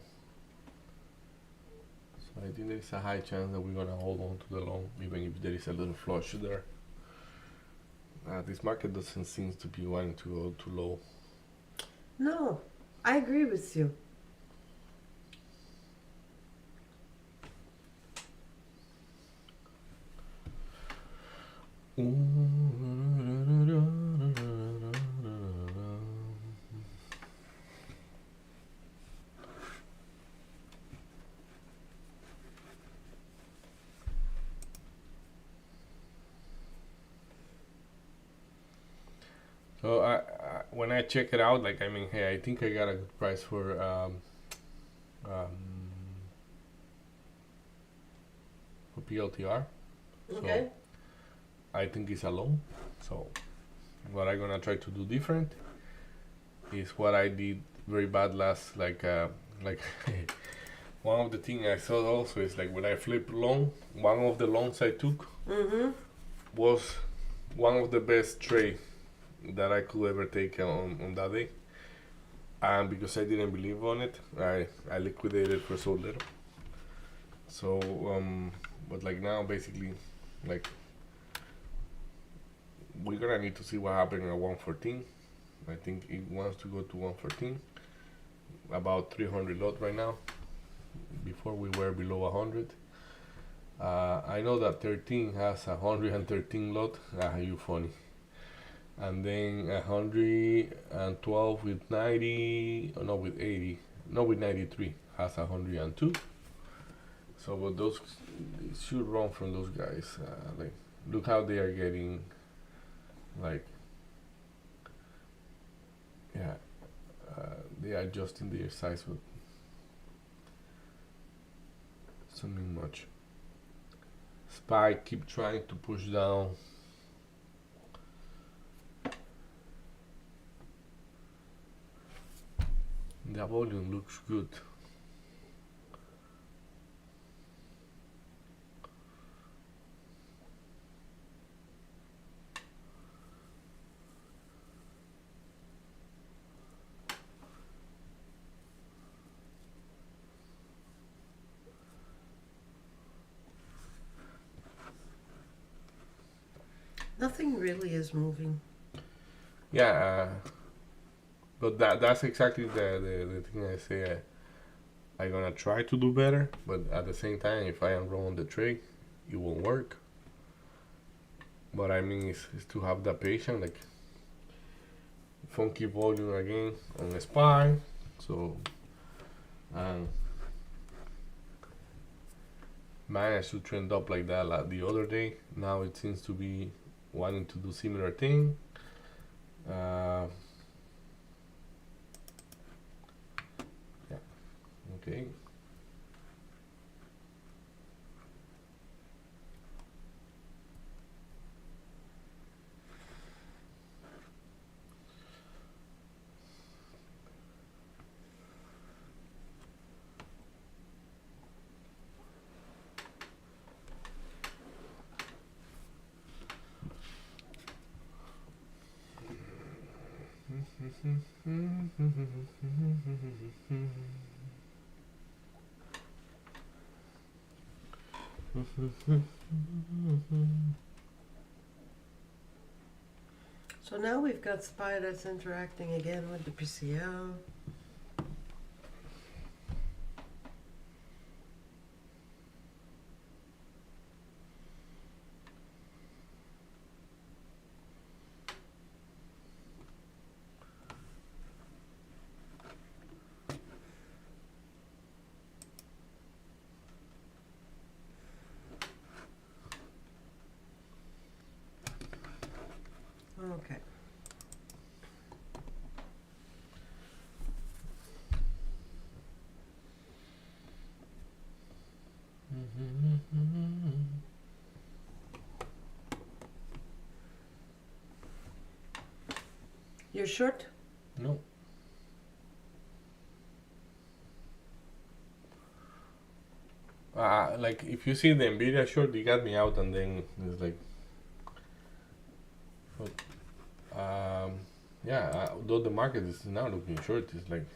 So I think there is a high chance that we're gonna hold on to the long, even if there is a little flush there. This market doesn't seem to be wanting to go too low. No, I agree with you. So when I check it out, like I mean, hey, I think I got a good price for PLTR. Okay. I think it's a low. So what I'm gonna try to do different is what I did very bad last, like one of the things I saw also is like when I flip long, one of the longs I took was one of the best trade that I could ever take on that day. And because I didn't believe on it, I liquidated for so little. So but like now basically like we're gonna need to see what happened at 114. I think it wants to go to 114, about 300 lot right now. Before we were below 100. I know that 13 has 113 lot. You funny. And then 112 with 90, no, with 80, no, with 93 has 102. So but those it should run from those guys. Like look how they are getting, like, yeah, they are adjusting their size with something much. SPY keep trying to push down. The volume looks good. Nothing really is moving. Yeah, but that's exactly the thing I say. I'm gonna try to do better, but at the same time, if I am wrong on the trade, it won't work. But I mean, is to have the patience, like funky volume again on the SPY. So managed to trend up like that like the other day. Now it seems to be wanting to do similar thing. Yeah. Okay. So now we've got SPY that's interacting again with the PCL. Okay. You're short? No. Like if you see the Nvidia short, you got me out, and then it's like, yeah. Though the market is now looking short, it's like.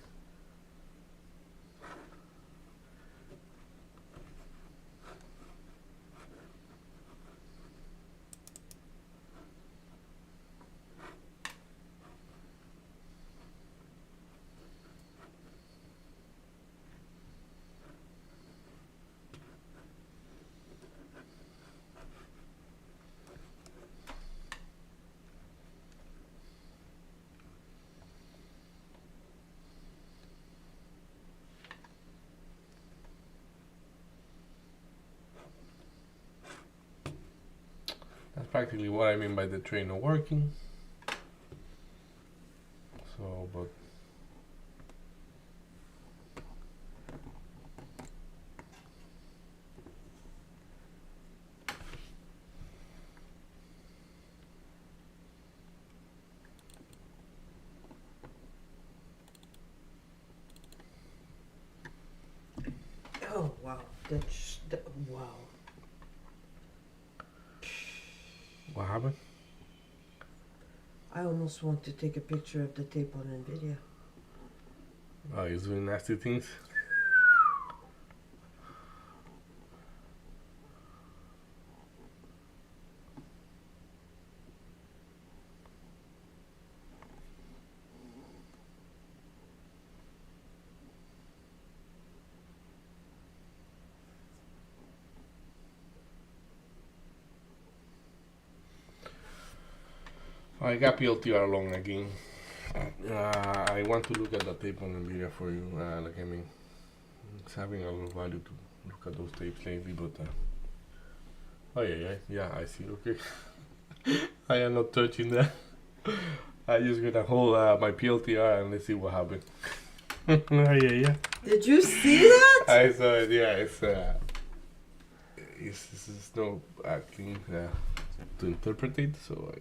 That's practically what I mean by the trade not working. So, but Oh, wow. Wow. what happened? I almost want to take a picture of the tape on NVIDIA. Oh, he's doing nasty things. I got PLTR long again. I want to look at the tape on NVIDIA for you. Like I mean, it's having a lot of value to look at those tapes lately, but oh yeah, I see. Okay, I am not touching that. I just gonna hold my PLTR and let's see what happens. Oh yeah. Did you see that? I saw it. Yeah, it's no acting to interpret it. So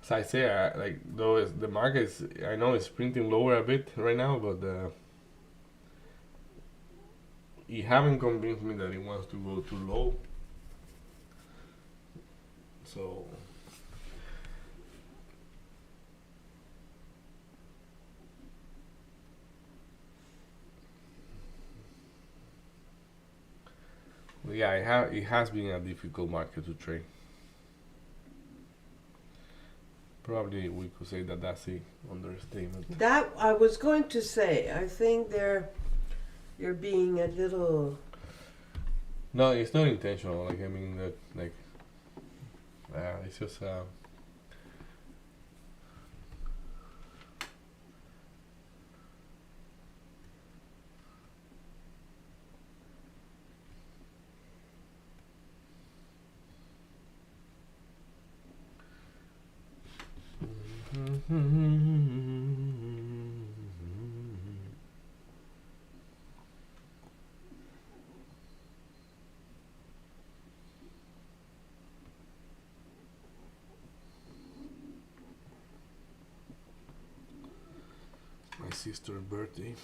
as I say, like though the market is, I know it's printing lower a bit right now, but he haven't convinced me that he wants to go too low. So yeah, it has been a difficult market to trade. Probably we could say that that's the understatement. That I was going to say. I think you're being a little. No, it's not intentional. Like I mean, that like it's just My sister's birthday.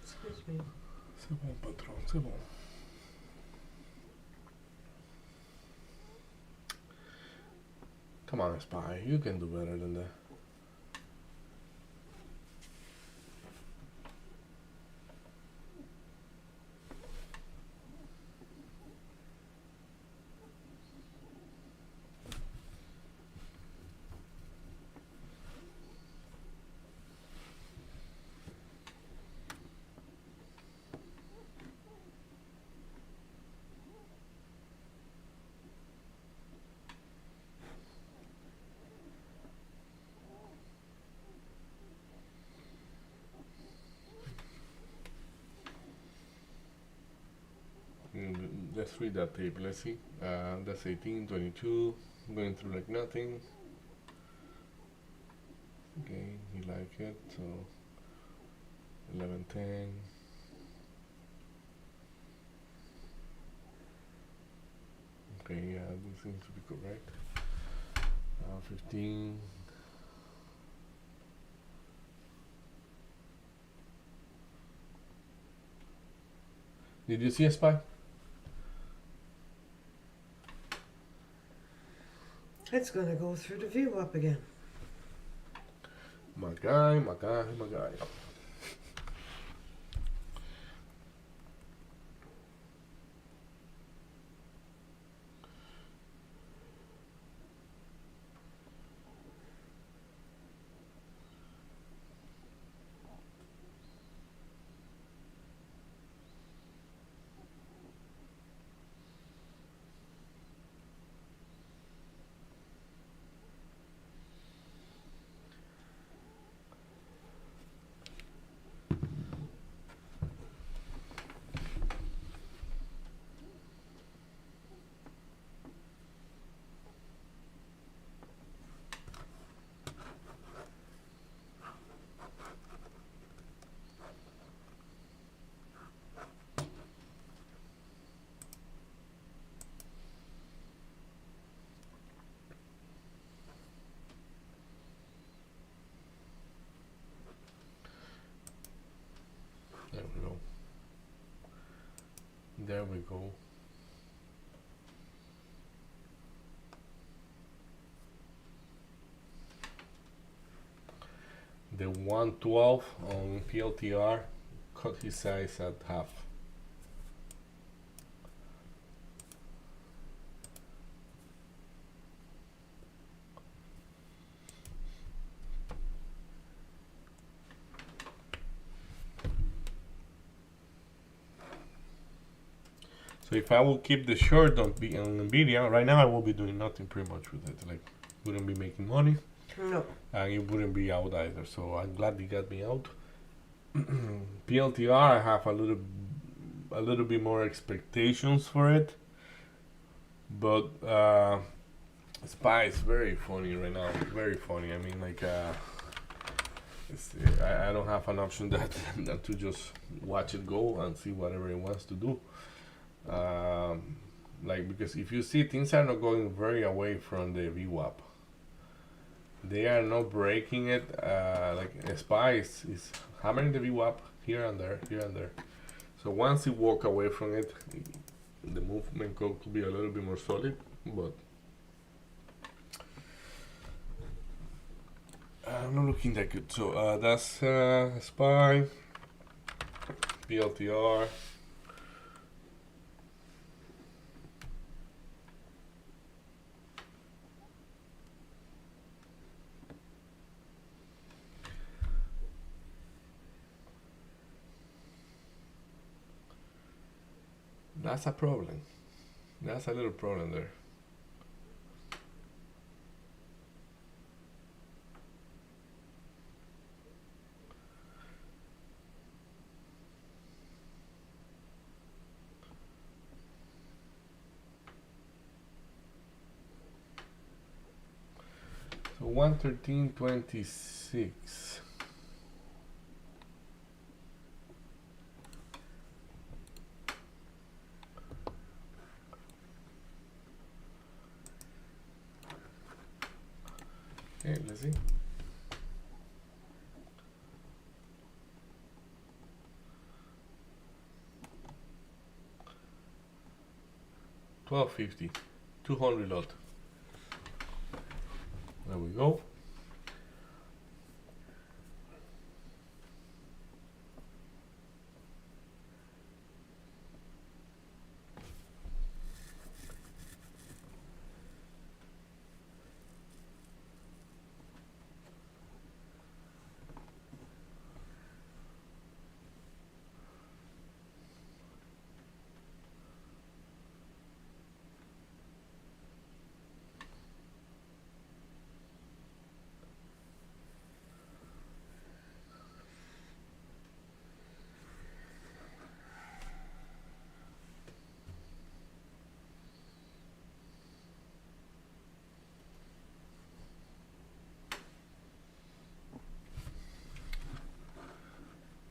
Excuse me. C'est bon, patron, c'est bon. Come on, Spy, you can do better than that. Let's read that tape. Let's see. That's 18, 22. Going through like nothing. Okay, he like it. So 11, 10. Okay, yeah, this seems to be correct. 15. Did you see a spy? It's gonna go through the view up again. My guy, my guy, my guy. There we go. There we go. The 112 on PLTR cut his size at half. So if I will keep the short on Nvidia, right now I will be doing nothing pretty much with it. Like, wouldn't be making money, No. and it wouldn't be out either. So I'm glad they got me out. PLTR, I have a little bit more expectations for it, but Spy is very funny right now. Very funny. I mean, like I don't have an option that than to just watch it go and see whatever it wants to do. Like, because if you see, things are not going very away from the VWAP. They are not breaking it. Like SPY is hammering the VWAP here and there, here and there. So once you walk away from it, the movement could be a little bit more solid, but I'm not looking that good. So that's SPY, PLTR. That's a problem. That's a little problem there. So 113.26. Okay, let's see. $12.50, 200 lot. There we go.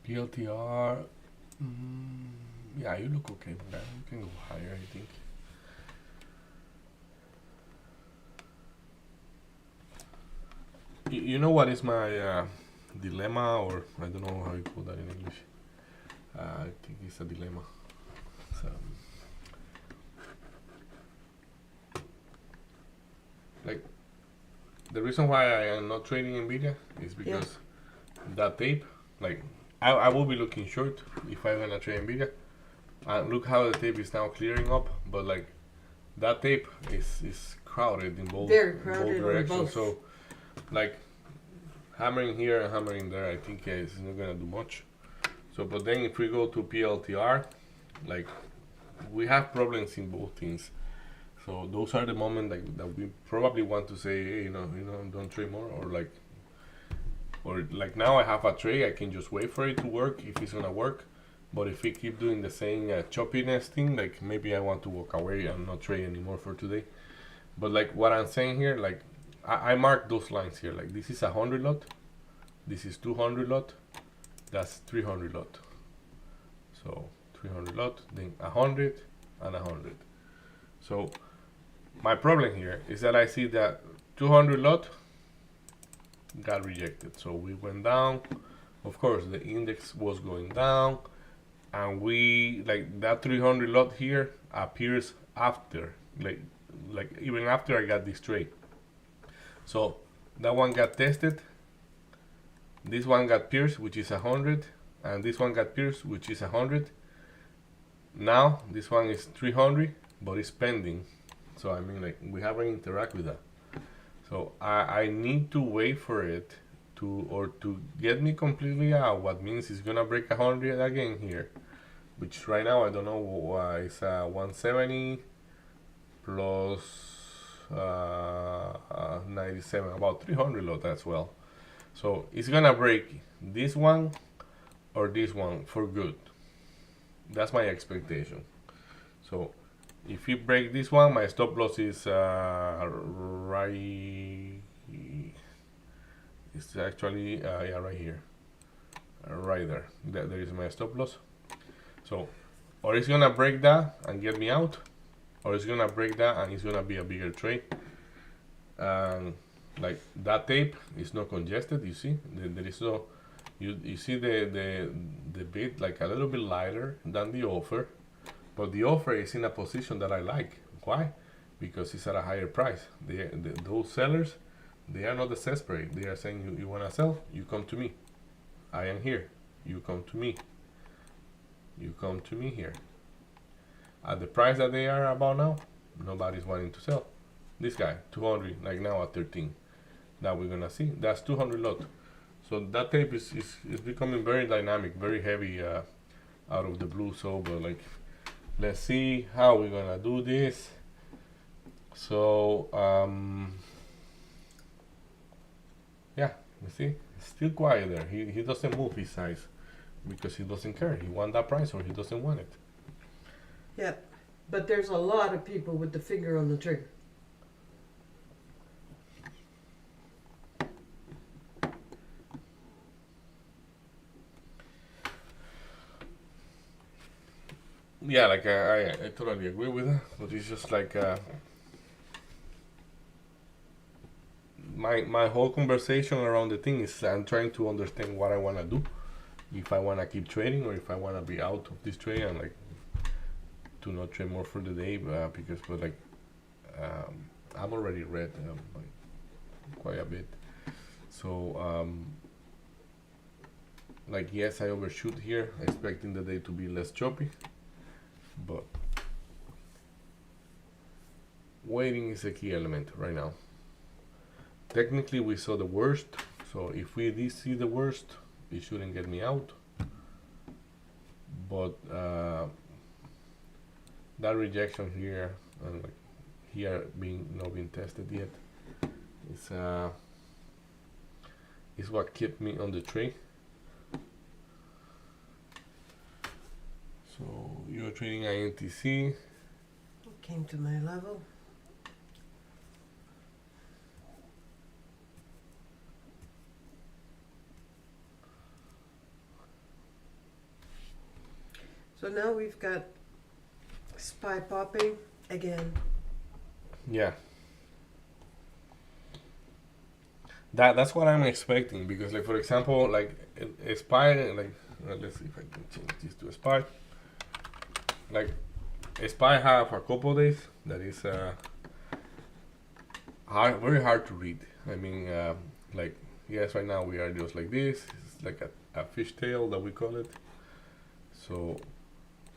PLTR, yeah, you look okay with that. You can go higher, I think. You know what is my dilemma, or I don't know how you call that in English. I think it's a dilemma. So, like, the reason why I am not trading Nvidia is because that tape, like, I will be looking short if I'm gonna trade Nvidia. Look how the tape is now clearing up, but like that tape is crowded in both, Very crowded in on both directions. both. So like hammering here and hammering there, I think is not gonna do much. So, but then if we go to PLTR, like we have problems in both things. So those are the moments like that we probably want to say, hey, don't trade more, or like now I have a trade, I can just wait for it to work if it's gonna work. But if we keep doing the same choppiness thing, like maybe I want to walk away and not trade anymore for today. But like what I'm saying here, like I mark those lines here. Like this is 100 lot, this is 200 lot, that's 300 lot. So 300 lot, then 100 and 100. So my problem here is that I see that 200 lot got rejected. So we went down. Of course, the index was going down, and we like that 300 lot here appears after, like even after I got this trade. So that one got tested. This one got pierced, which is 100, and this one got pierced, which is 100. Now this one is 300, but it's pending. So I mean, like we haven't interact with that. So I need to wait for it to get me completely out. What means it's gonna break 100 again here, which right now I don't know why it's 170 plus 97, about 300 lot as well. So it's gonna break this one or this one for good. That's my expectation. So if you break this one, my stop loss is right It's actually yeah, right here, right there. There is my stop loss. So, or it's gonna break that and get me out, or it's gonna break that and it's gonna be a bigger trade. Like that tape is not congested. You see, there is no. You see the bid like a little bit lighter than the offer, but the offer is in a position that I like. Why? Because it's at a higher price. Those sellers, they are not desperate. They are saying, you want to sell? You come to me. I am here. You come to me. You come to me here. At the price that they are about now, nobody's wanting to sell. This guy, 200, like now at 13. Now we're going to see. That's 200 lot. So that tape is becoming very dynamic, very heavy out of the blue. So, but like, let's see how we're going to do this. So, yeah, you see, it's still quiet there. He doesn't move his size because he doesn't care. He wants that price or he doesn't want it. Yeah, but there's a lot of people with the finger on the trigger. Yeah, like I totally agree with that, but it's just like my whole conversation around the thing is I'm trying to understand what I want to do, if I want to keep trading or if I want to be out of this trade and like to not trade more for the day because but like I've already read like quite a bit, so like yes, I overshoot here, expecting the day to be less choppy. But waiting is a key element right now. Technically, we saw the worst, so if we did see the worst, it shouldn't get me out. But that rejection here and like here not being tested yet is what kept me on the trade. So you're trading INTC. Came to my level. So now we've got SPY popping again. Yeah. That's what I'm expecting because like for example like a SPY like let's see if I can change this to a SPY. Like a SPY have a couple days that is very hard to read. I mean like yes, right now we are just like this. It's like a fishtail that we call it. So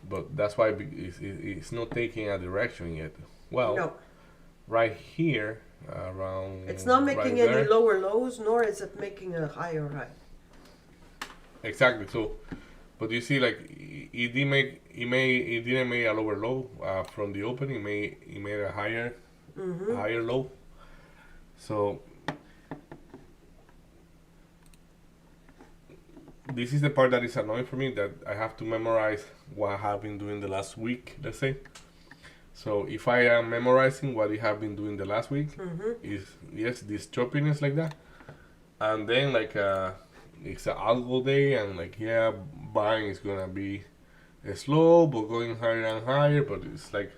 but that's why it's not taking a direction yet. Well, No, right here around it's not making right any there. lower lows, nor is it making a higher high. Exactly. So, but you see, like it didn't make a lower low from the opening. It made a higher low. So this is the part that is annoying for me, that I have to memorize what I have been doing the last week, let's say. So if I am memorizing what I have been doing the last week, is yes, this choppiness like that, and then like it's an algo day, and like yeah, buying is gonna be slow but going higher and higher, but it's like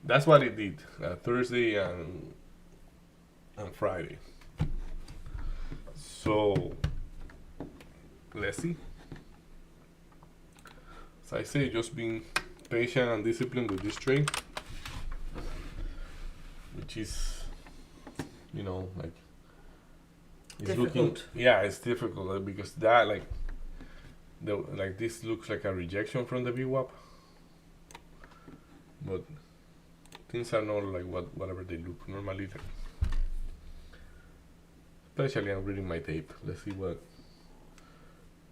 that's what it did Thursday and Friday. So let's see. As I say, just being patient and disciplined with this trade, which is, you know, like it's looking, Difficult. yeah, it's difficult because that like this looks like a rejection from the VWAP, but things are not like whatever they look normally. Like, especially I'm reading my tape. Let's see what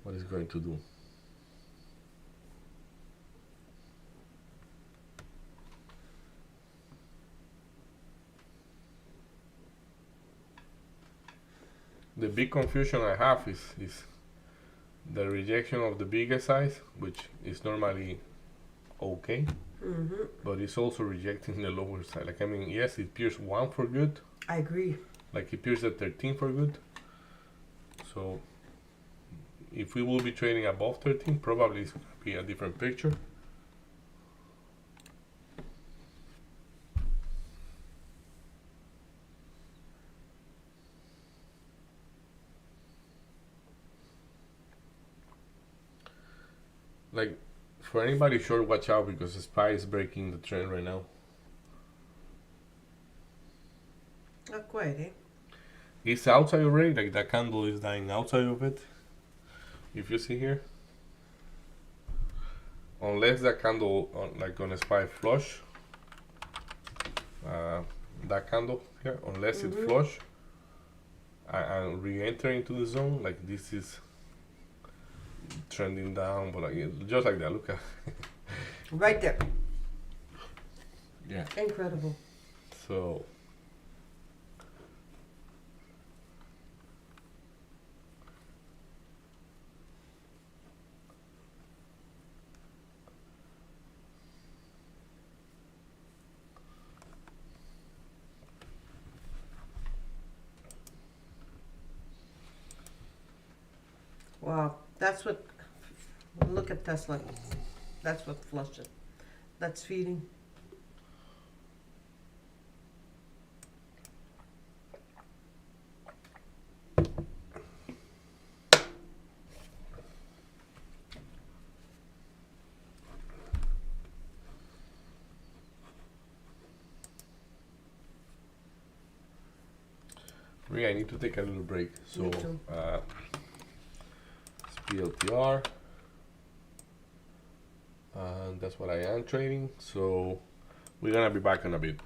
it's going to do. The big confusion I have is the rejection of the bigger size, which is normally okay, but it's also rejecting the lower side. Like I mean, yes, it pierced 1 for good. I agree. Like it pierced at 13 for good, So if we will be trading above 13, probably it's gonna be a different picture. Like, for anybody short, watch out because SPY is breaking the trend right now. Not quite, eh? It's outside already, like that candle is dying outside of it. If you see here, unless that candle like on SPY flush, that candle here, unless it flush and re-enter into the zone, like this is trending down, but like just like that. Look at Right there. yeah. Incredible. So Wow. That's what, look at Tesla. That's what flushed it. That's feeding. Ria, I need to take a little break. So Me too. it's PLTR. And that's what I am trading. So we're gonna be back in a bit.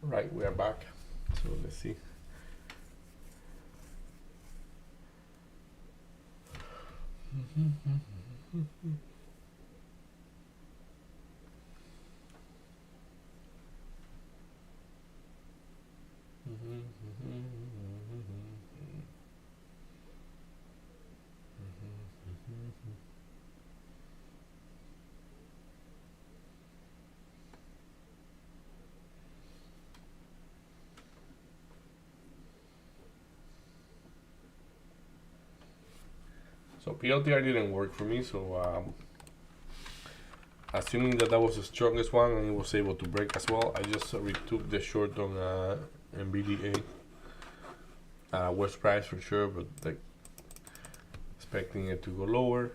Right, we are back. So let's see. So PLTR didn't work for me, so assuming that was the strongest one and it was able to break as well, I just retook the short on NVDA. Worst price for sure, but like expecting it to go lower.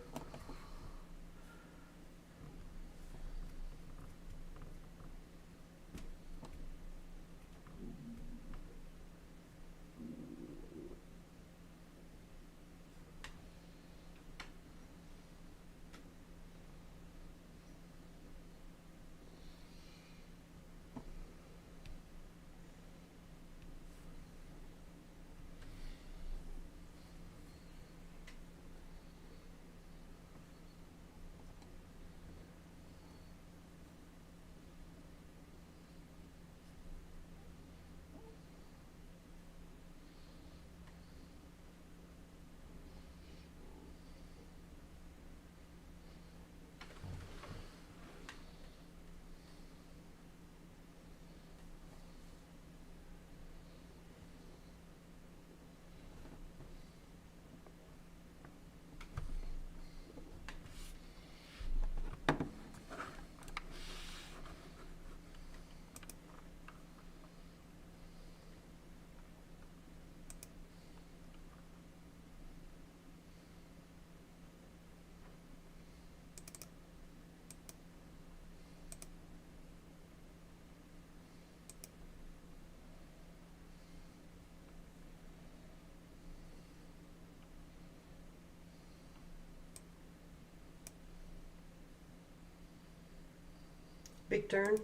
Big turn.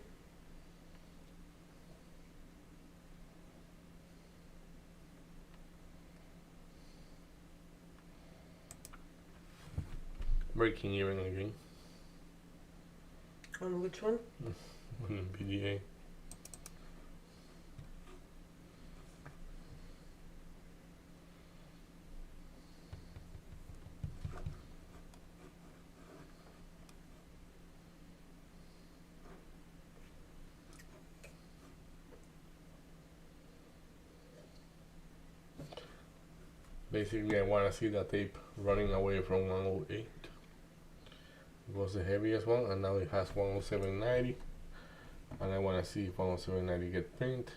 Breaking even again On which one? on PDA. Basically, I want to see the tape running away from 108. It was the heaviest one, and now it has 107.90. And I want to see if 107.90 get print.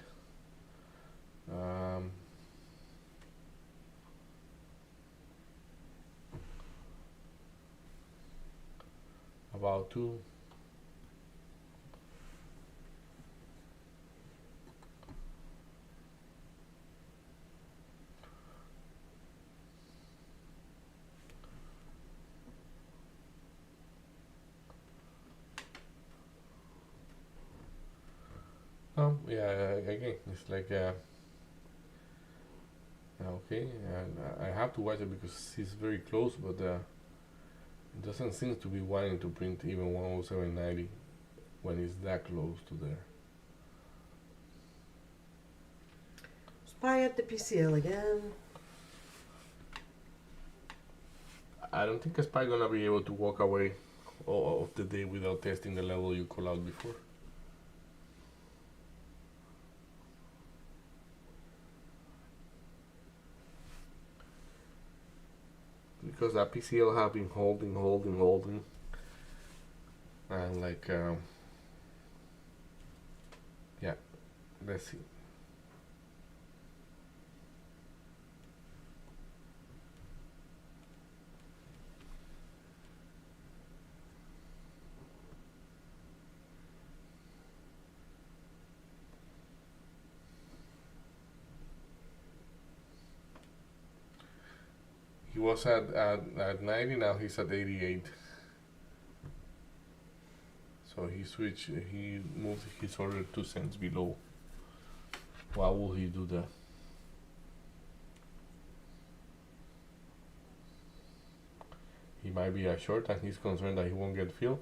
About two. Yeah, again, it's like, okay, and I have to watch it because he's very close, but it doesn't seem to be wanting to print even 107.90 when it's that close to there. Spy at the PCL again. I don't think a spy gonna be able to walk away of the day without testing the level you call out before. Because that PCL have been holding, and like, yeah, let's see. He was at 90, now he's at 88. So he switched, he moved his order 2 cents below Why would he do that? He might be a short and he's concerned that he won't get filled.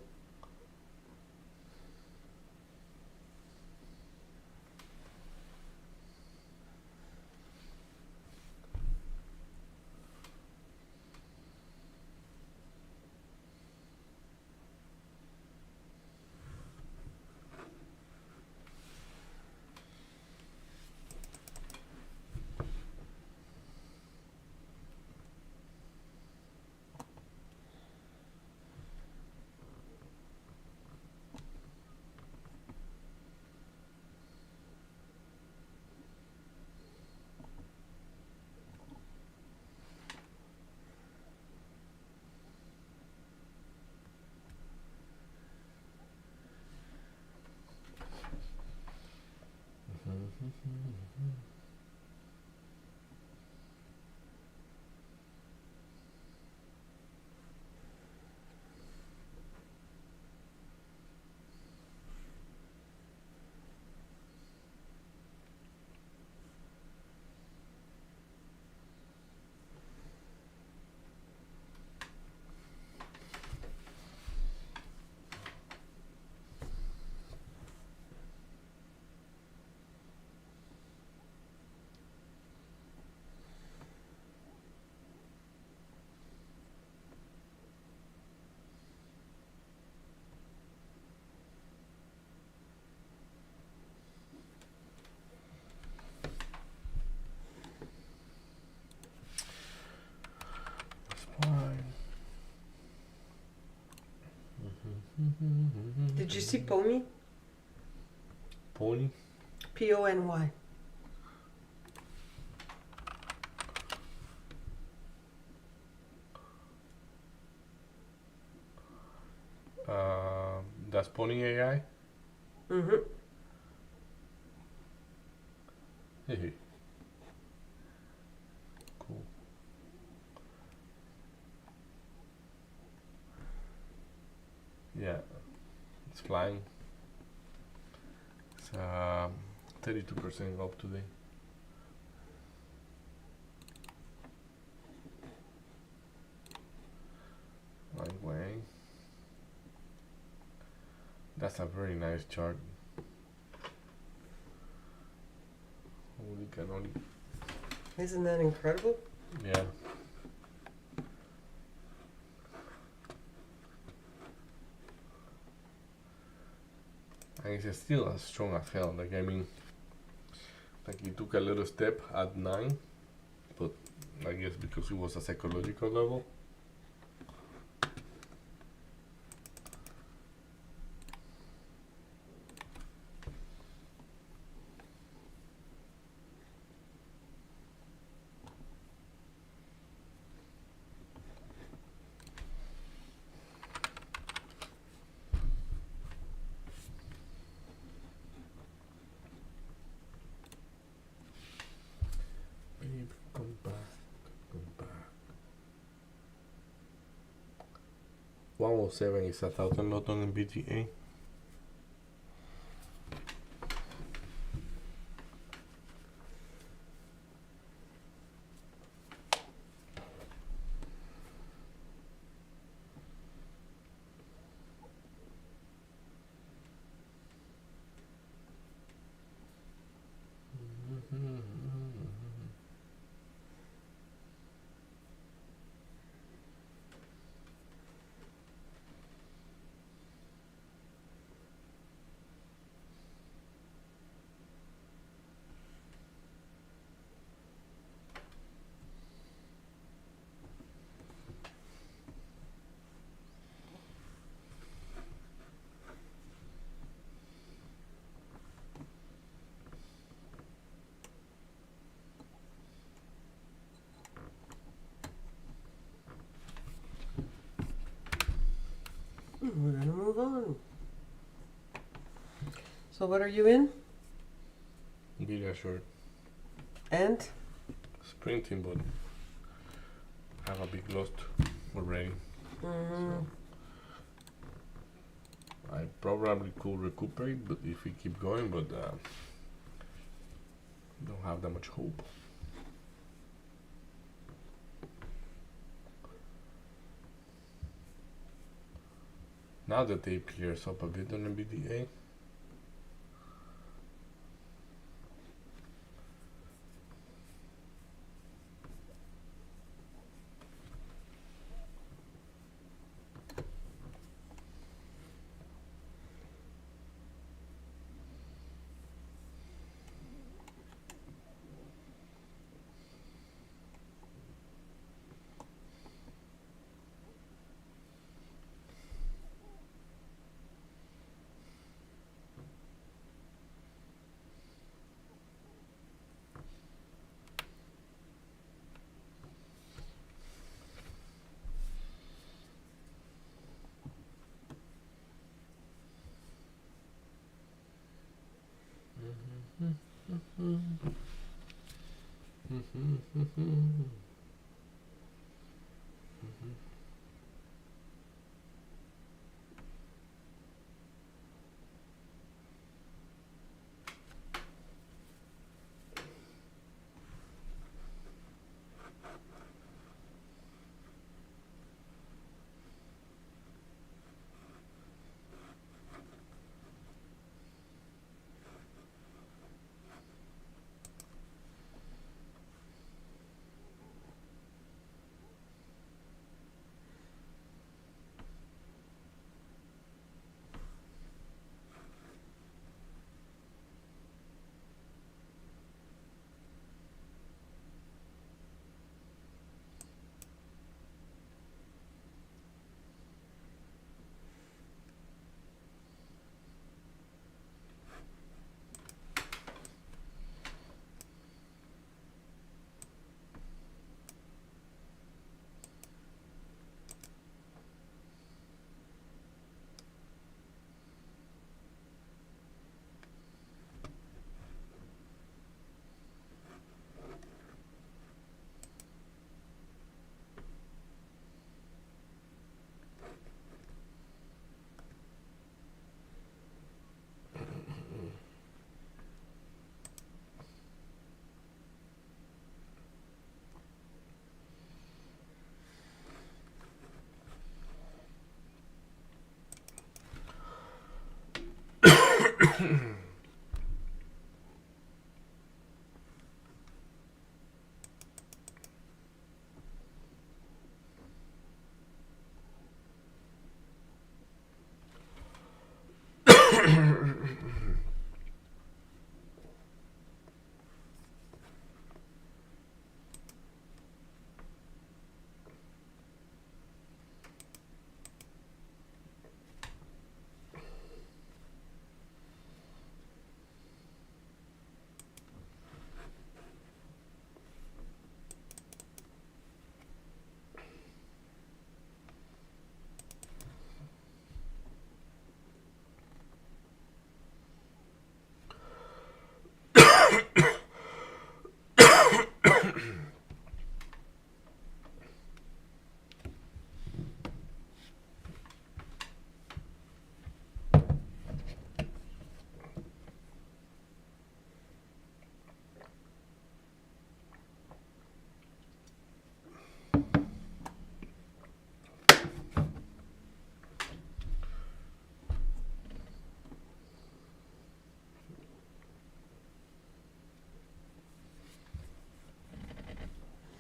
Fine. Did you see Pony? Pony? Pony. That's Pony AI? Mm-hmm. Hey. Cool. Yeah, it's flying. It's 32% up today. Like way. That's a very nice chart. Holy cannoli. Isn't that incredible? Yeah. And it's still as strong as hell. Like, I mean, like he took a little step at 9, but I guess because it was a psychological level. Babe, come back, come back. 107 is a thousand lot on BTA. We're gonna move on. So what are you in? Be assured. And? Sprinting, but have a big loss already. Mm-hmm. I probably could recuperate, but if we keep going, but don't have that much hope. Now the tape clears up a bit on the BDA.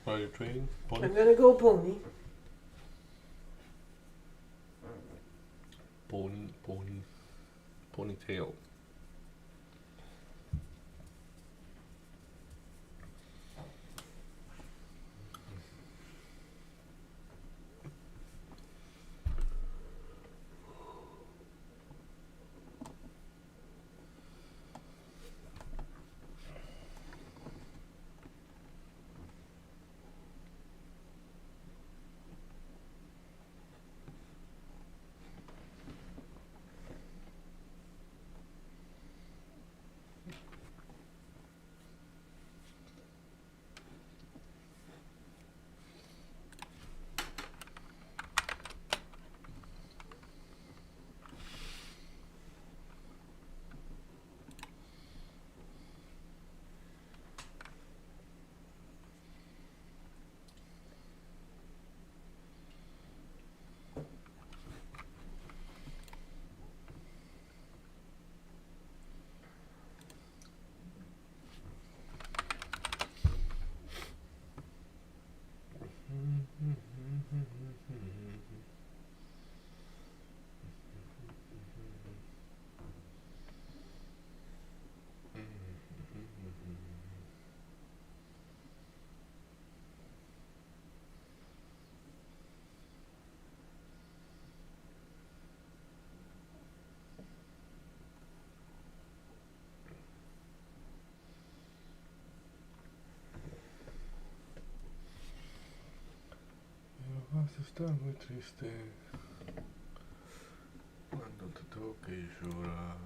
Are you trading? I'm gonna go pony. Ponytail. vas a estar muy triste cuando te toque llorar.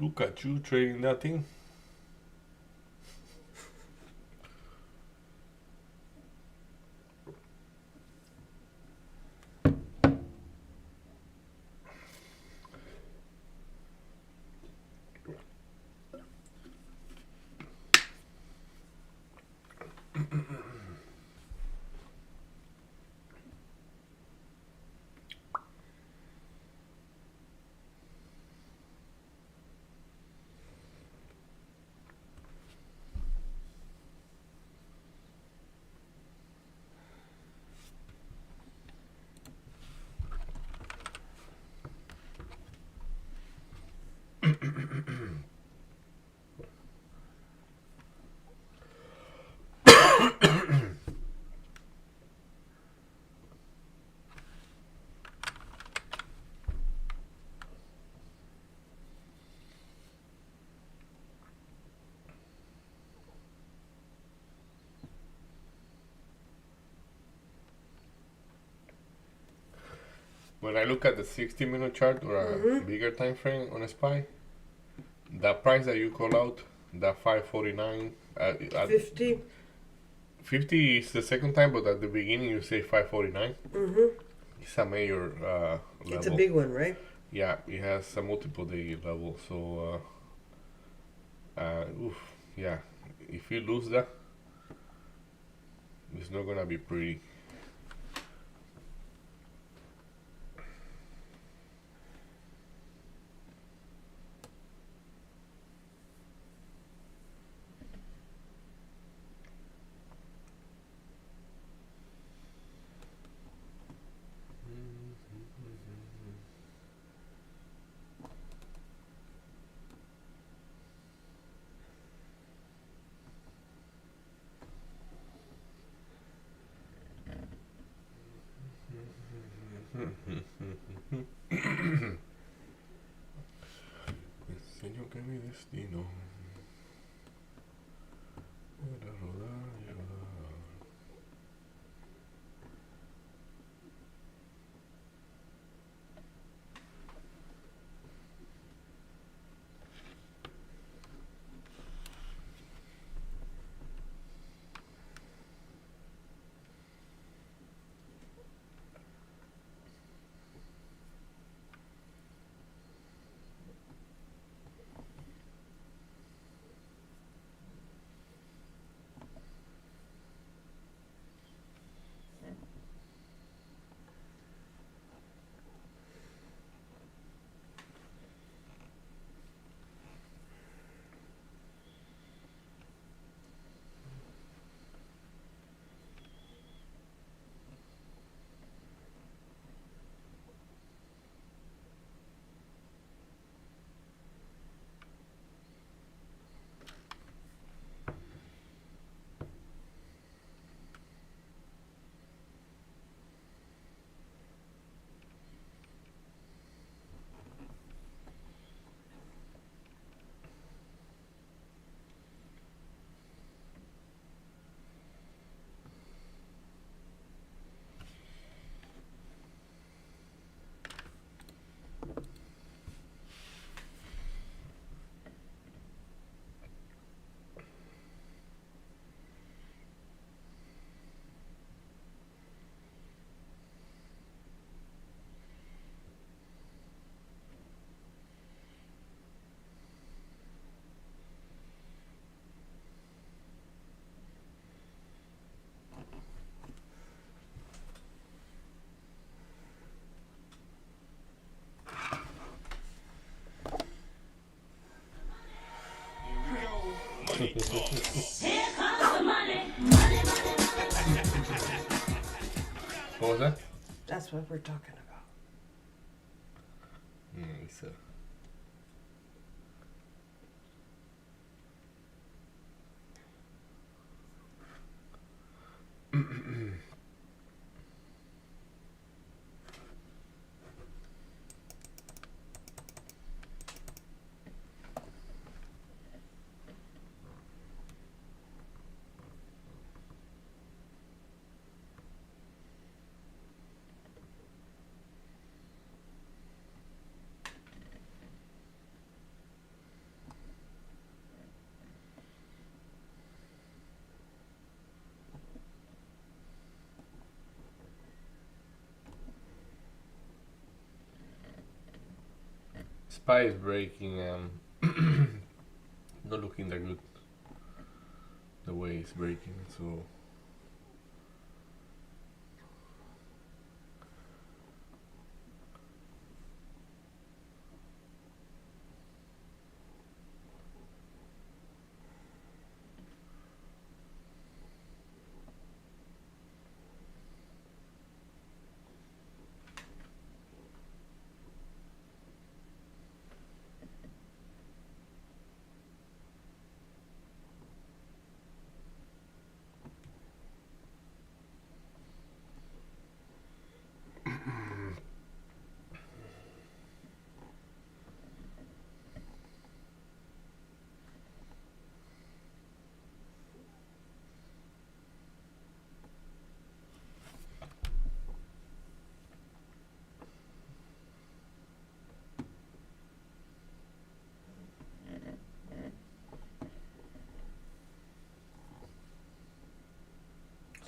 Look at you trading that thing. When I look at the 60-minute chart or a bigger time frame on a SPY, the price that you call out, the 549, at 50. 50 is the second time, but at the beginning you say 549. It's a major level. It's a big one, right? Yeah, it has a multiple day level. So, yeah, if you lose that, it's not gonna be pretty. Enseño que mi destino era rodar y rodar. Money talk. Here comes the money. Money, money, money. What was that? That's what we're talking about. It's, Spy is breaking not looking that good the way it's breaking, so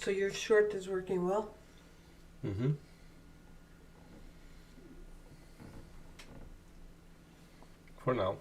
So your short is working well? for now.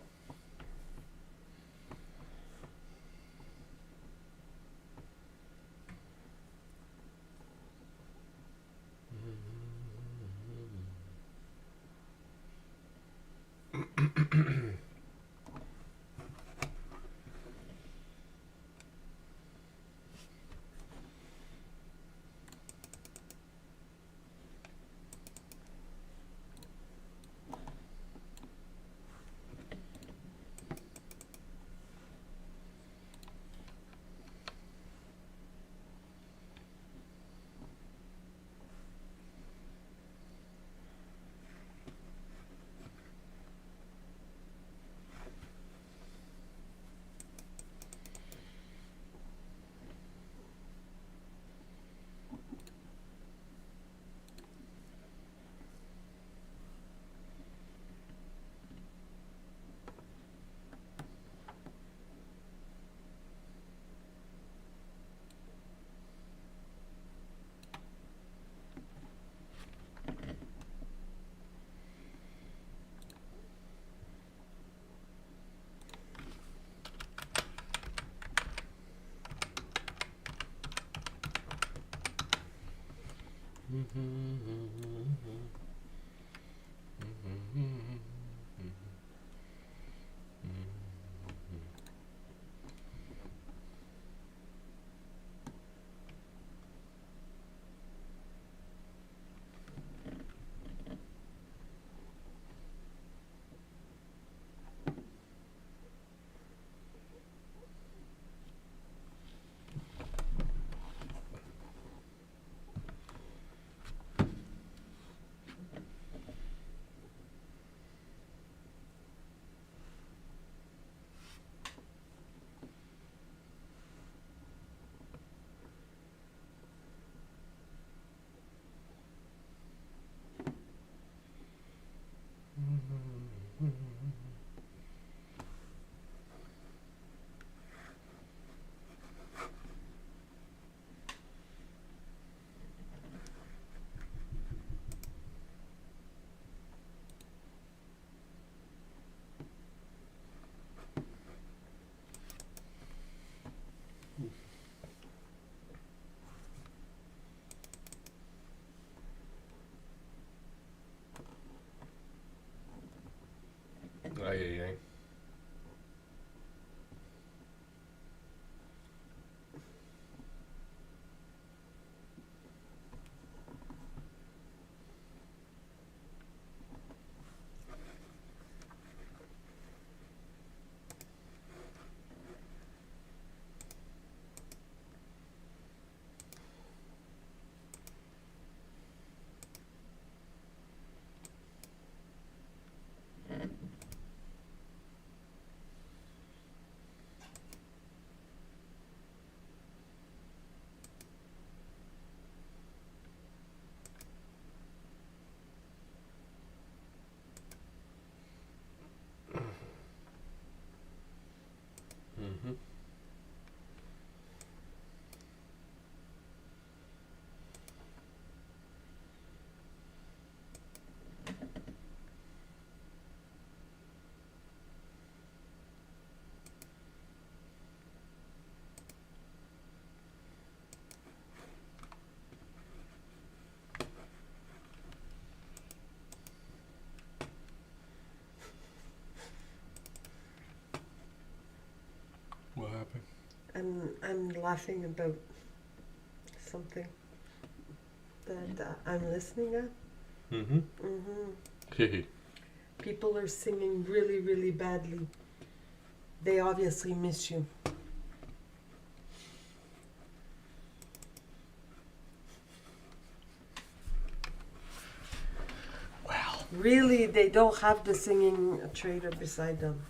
I'm laughing about something that I'm listening at. Mm-hmm. Mm-hmm. People are singing really, really badly. They obviously miss you. Well. Really, they don't have the singing trader beside them.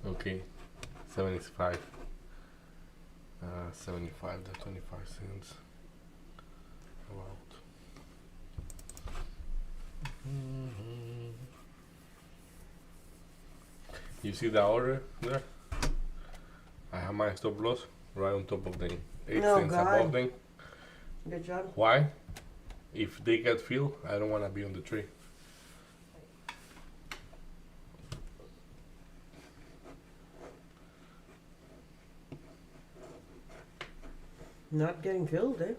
Okay, 75. 75 to 25 cents. About. You see the order there? I have my stop loss right on top of them. 8 Oh, cents God. above them. Good job. Why? If they get filled, I don't want to be on the tree. Not getting filled, eh?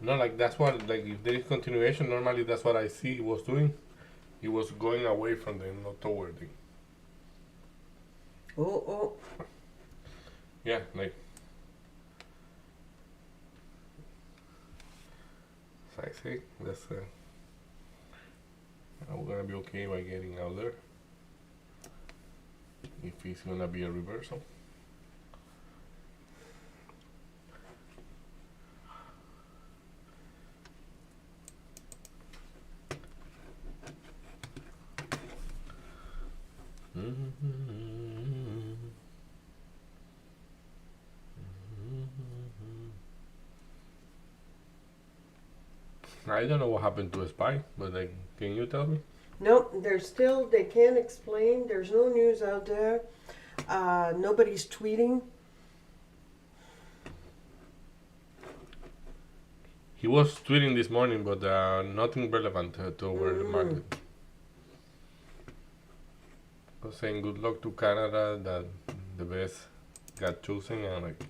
No, like that's what, like if there is continuation, normally that's what I see it was doing. It was going away from them, not toward them. Oh. Yeah, like. So I say, that's I'm gonna be okay by getting out there. If it's gonna be a reversal. I don't know what happened to SPY, but like, can you tell me? Nope, they can't explain. There's no news out there. Nobody's tweeting. He was tweeting this morning, but nothing relevant toward the market. Was saying good luck to Canada, that the best got chosen, and like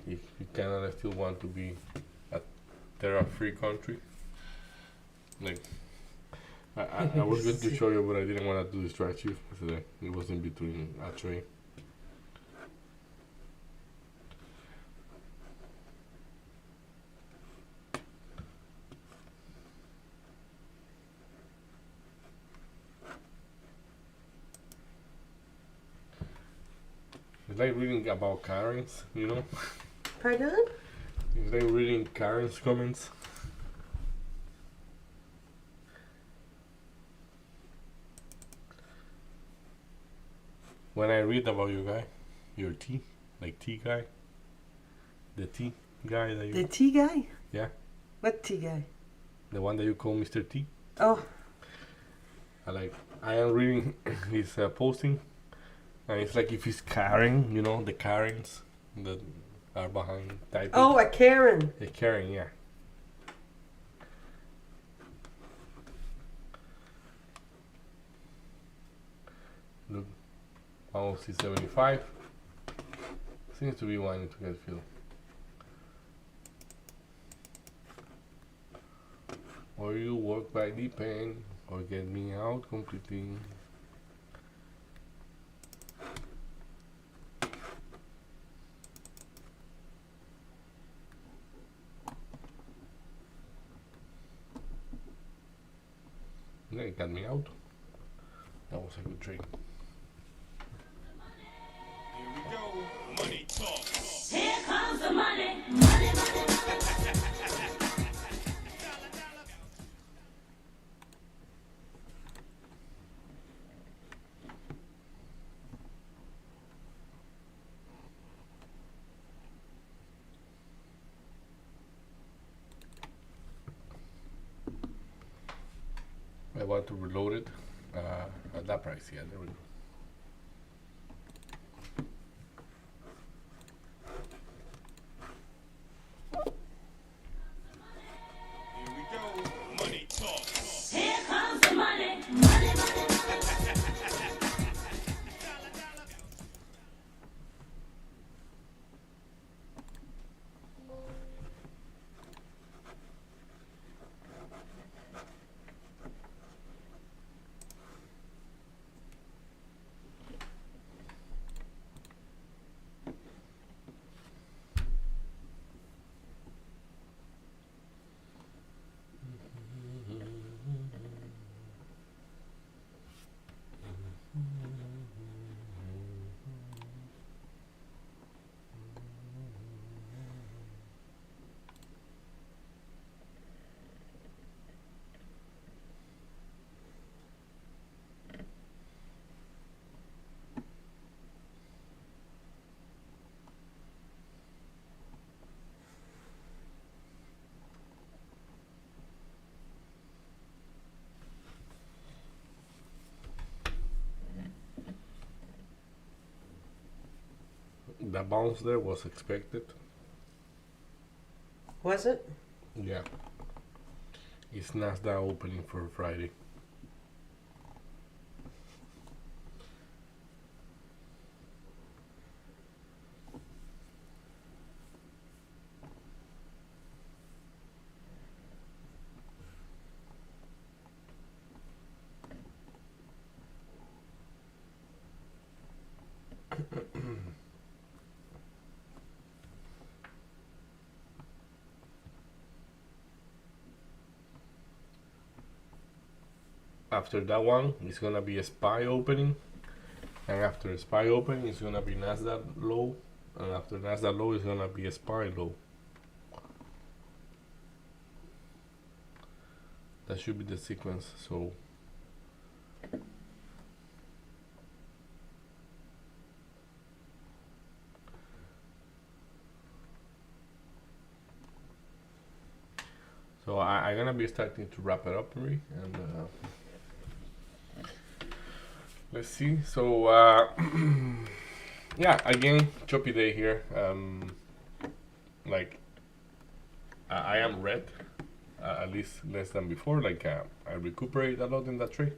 if Canada still want to be a terror-free country, like I was going to show you, but I didn't want to distract you because it was in between a trade. It's like reading about Karen's, you know? Pardon? It's like reading Karen's comments. When I read about you guy, your tea, like tea guy, the tea guy that you, The tea guy? yeah, What tea guy? the one that you call Mr. T. Oh, I am reading his posting, and it's like if he's Karen, you know, the Karens that are behind typing. oh, a Karen. A Karen, yeah. Look, almost 75. Seems to be wanting to get filled. Or you work by the pen, or get me out completely. Yeah, it got me out. That was a good trade. Here we go. Money talk. Here comes the money. Money, money, money. I want to reload it at that price. Yeah, there we go. Here we go. Money talk. Here comes the money. Money, money, money. that bounce there was expected. Was it? Yeah. It's Nasdaq opening for Friday. After that one, it's gonna be a SPY opening, and after a SPY opening, it's gonna be Nasdaq low, and after Nasdaq low, it's gonna be a SPY low. That should be the sequence. So I'm gonna be starting to wrap it up, Marie, and let's see. So yeah, again, choppy day here. Like I am red, at least less than before. Like I recuperate a lot in that trade,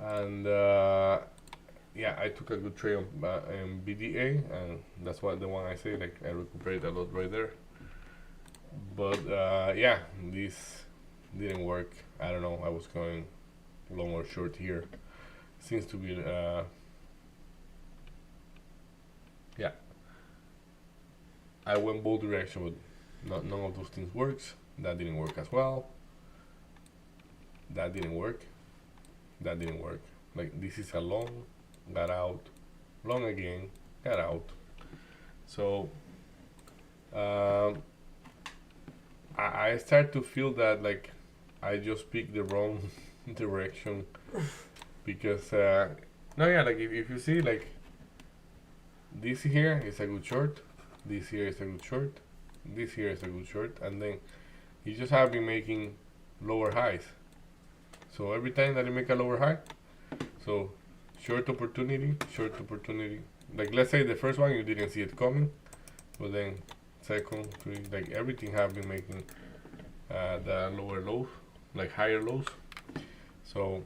and yeah, I took a good trade on BDA, and that's what the one I say. Like I recuperate a lot right there. But yeah, this didn't work. I don't know. I was going long or short here. Seems to be yeah. I went both directions, but none of those things works. That didn't work as well. That didn't work. That didn't work. Like this is a long, got out, long again, got out. So I start to feel that like I just picked the wrong direction because no, yeah, like if you see, like this here is a good short, this here is a good short, this here is a good short, and then you just have been making lower highs. So every time that you make a lower high, so short opportunity, like let's say the first one you didn't see it coming, but then second, three, like everything have been making the lower lows, like higher lows. So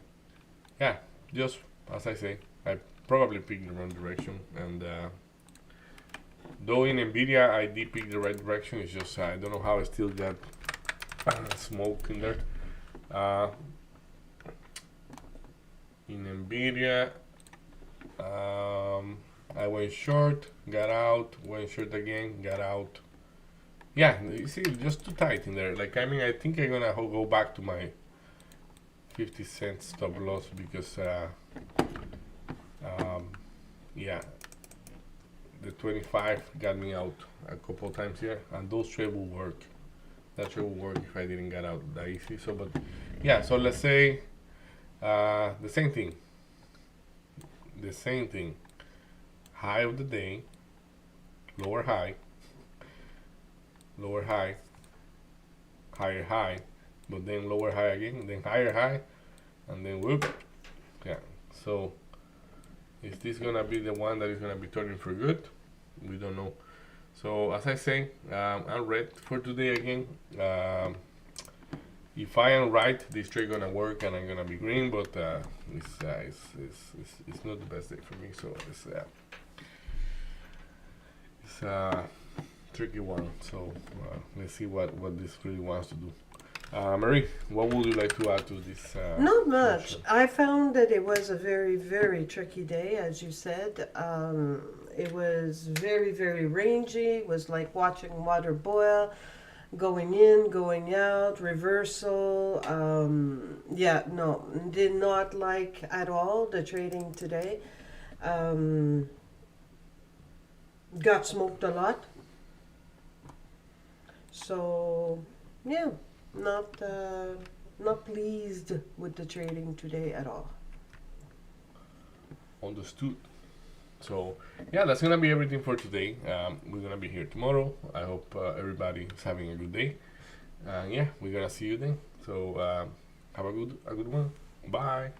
yeah, just as I say, I probably picked the wrong direction, and though in Nvidia I did pick the right direction, it's just I don't know how I still got smoke in there. In Nvidia I went short, got out, went short again, got out. Yeah, you see, just too tight in there. Like, I mean, I think I'm gonna go back to my 50-cent stop loss because, yeah, the 25 got me out a couple times here, and those trades will work. That trade will work if I didn't get out that easy. So, but yeah, so let's say the same thing. High of the day, lower high, higher high, but then lower high again, then higher high, and then whoop. Yeah, so is this gonna be the one that is gonna be turning for good? We don't know. So as I say, I'm red for today again. If I am right, this trade gonna work and I'm gonna be green, but it's not the best day for me. So it's a tricky one. So let's see what this really wants to do. Marie, what would you like to add to this? Not much. session? I found that it was a very, very tricky day, as you said. It was very, very rangy. It was like watching water boil, going in, going out, reversal. Yeah, no, did not like at all the trading today. Got smoked a lot. So, yeah, not pleased with the trading today at all. Understood. So yeah, that's gonna be everything for today. We're gonna be here tomorrow. I hope everybody is having a good day. Yeah, we're gonna see you then. So have a good one. Bye.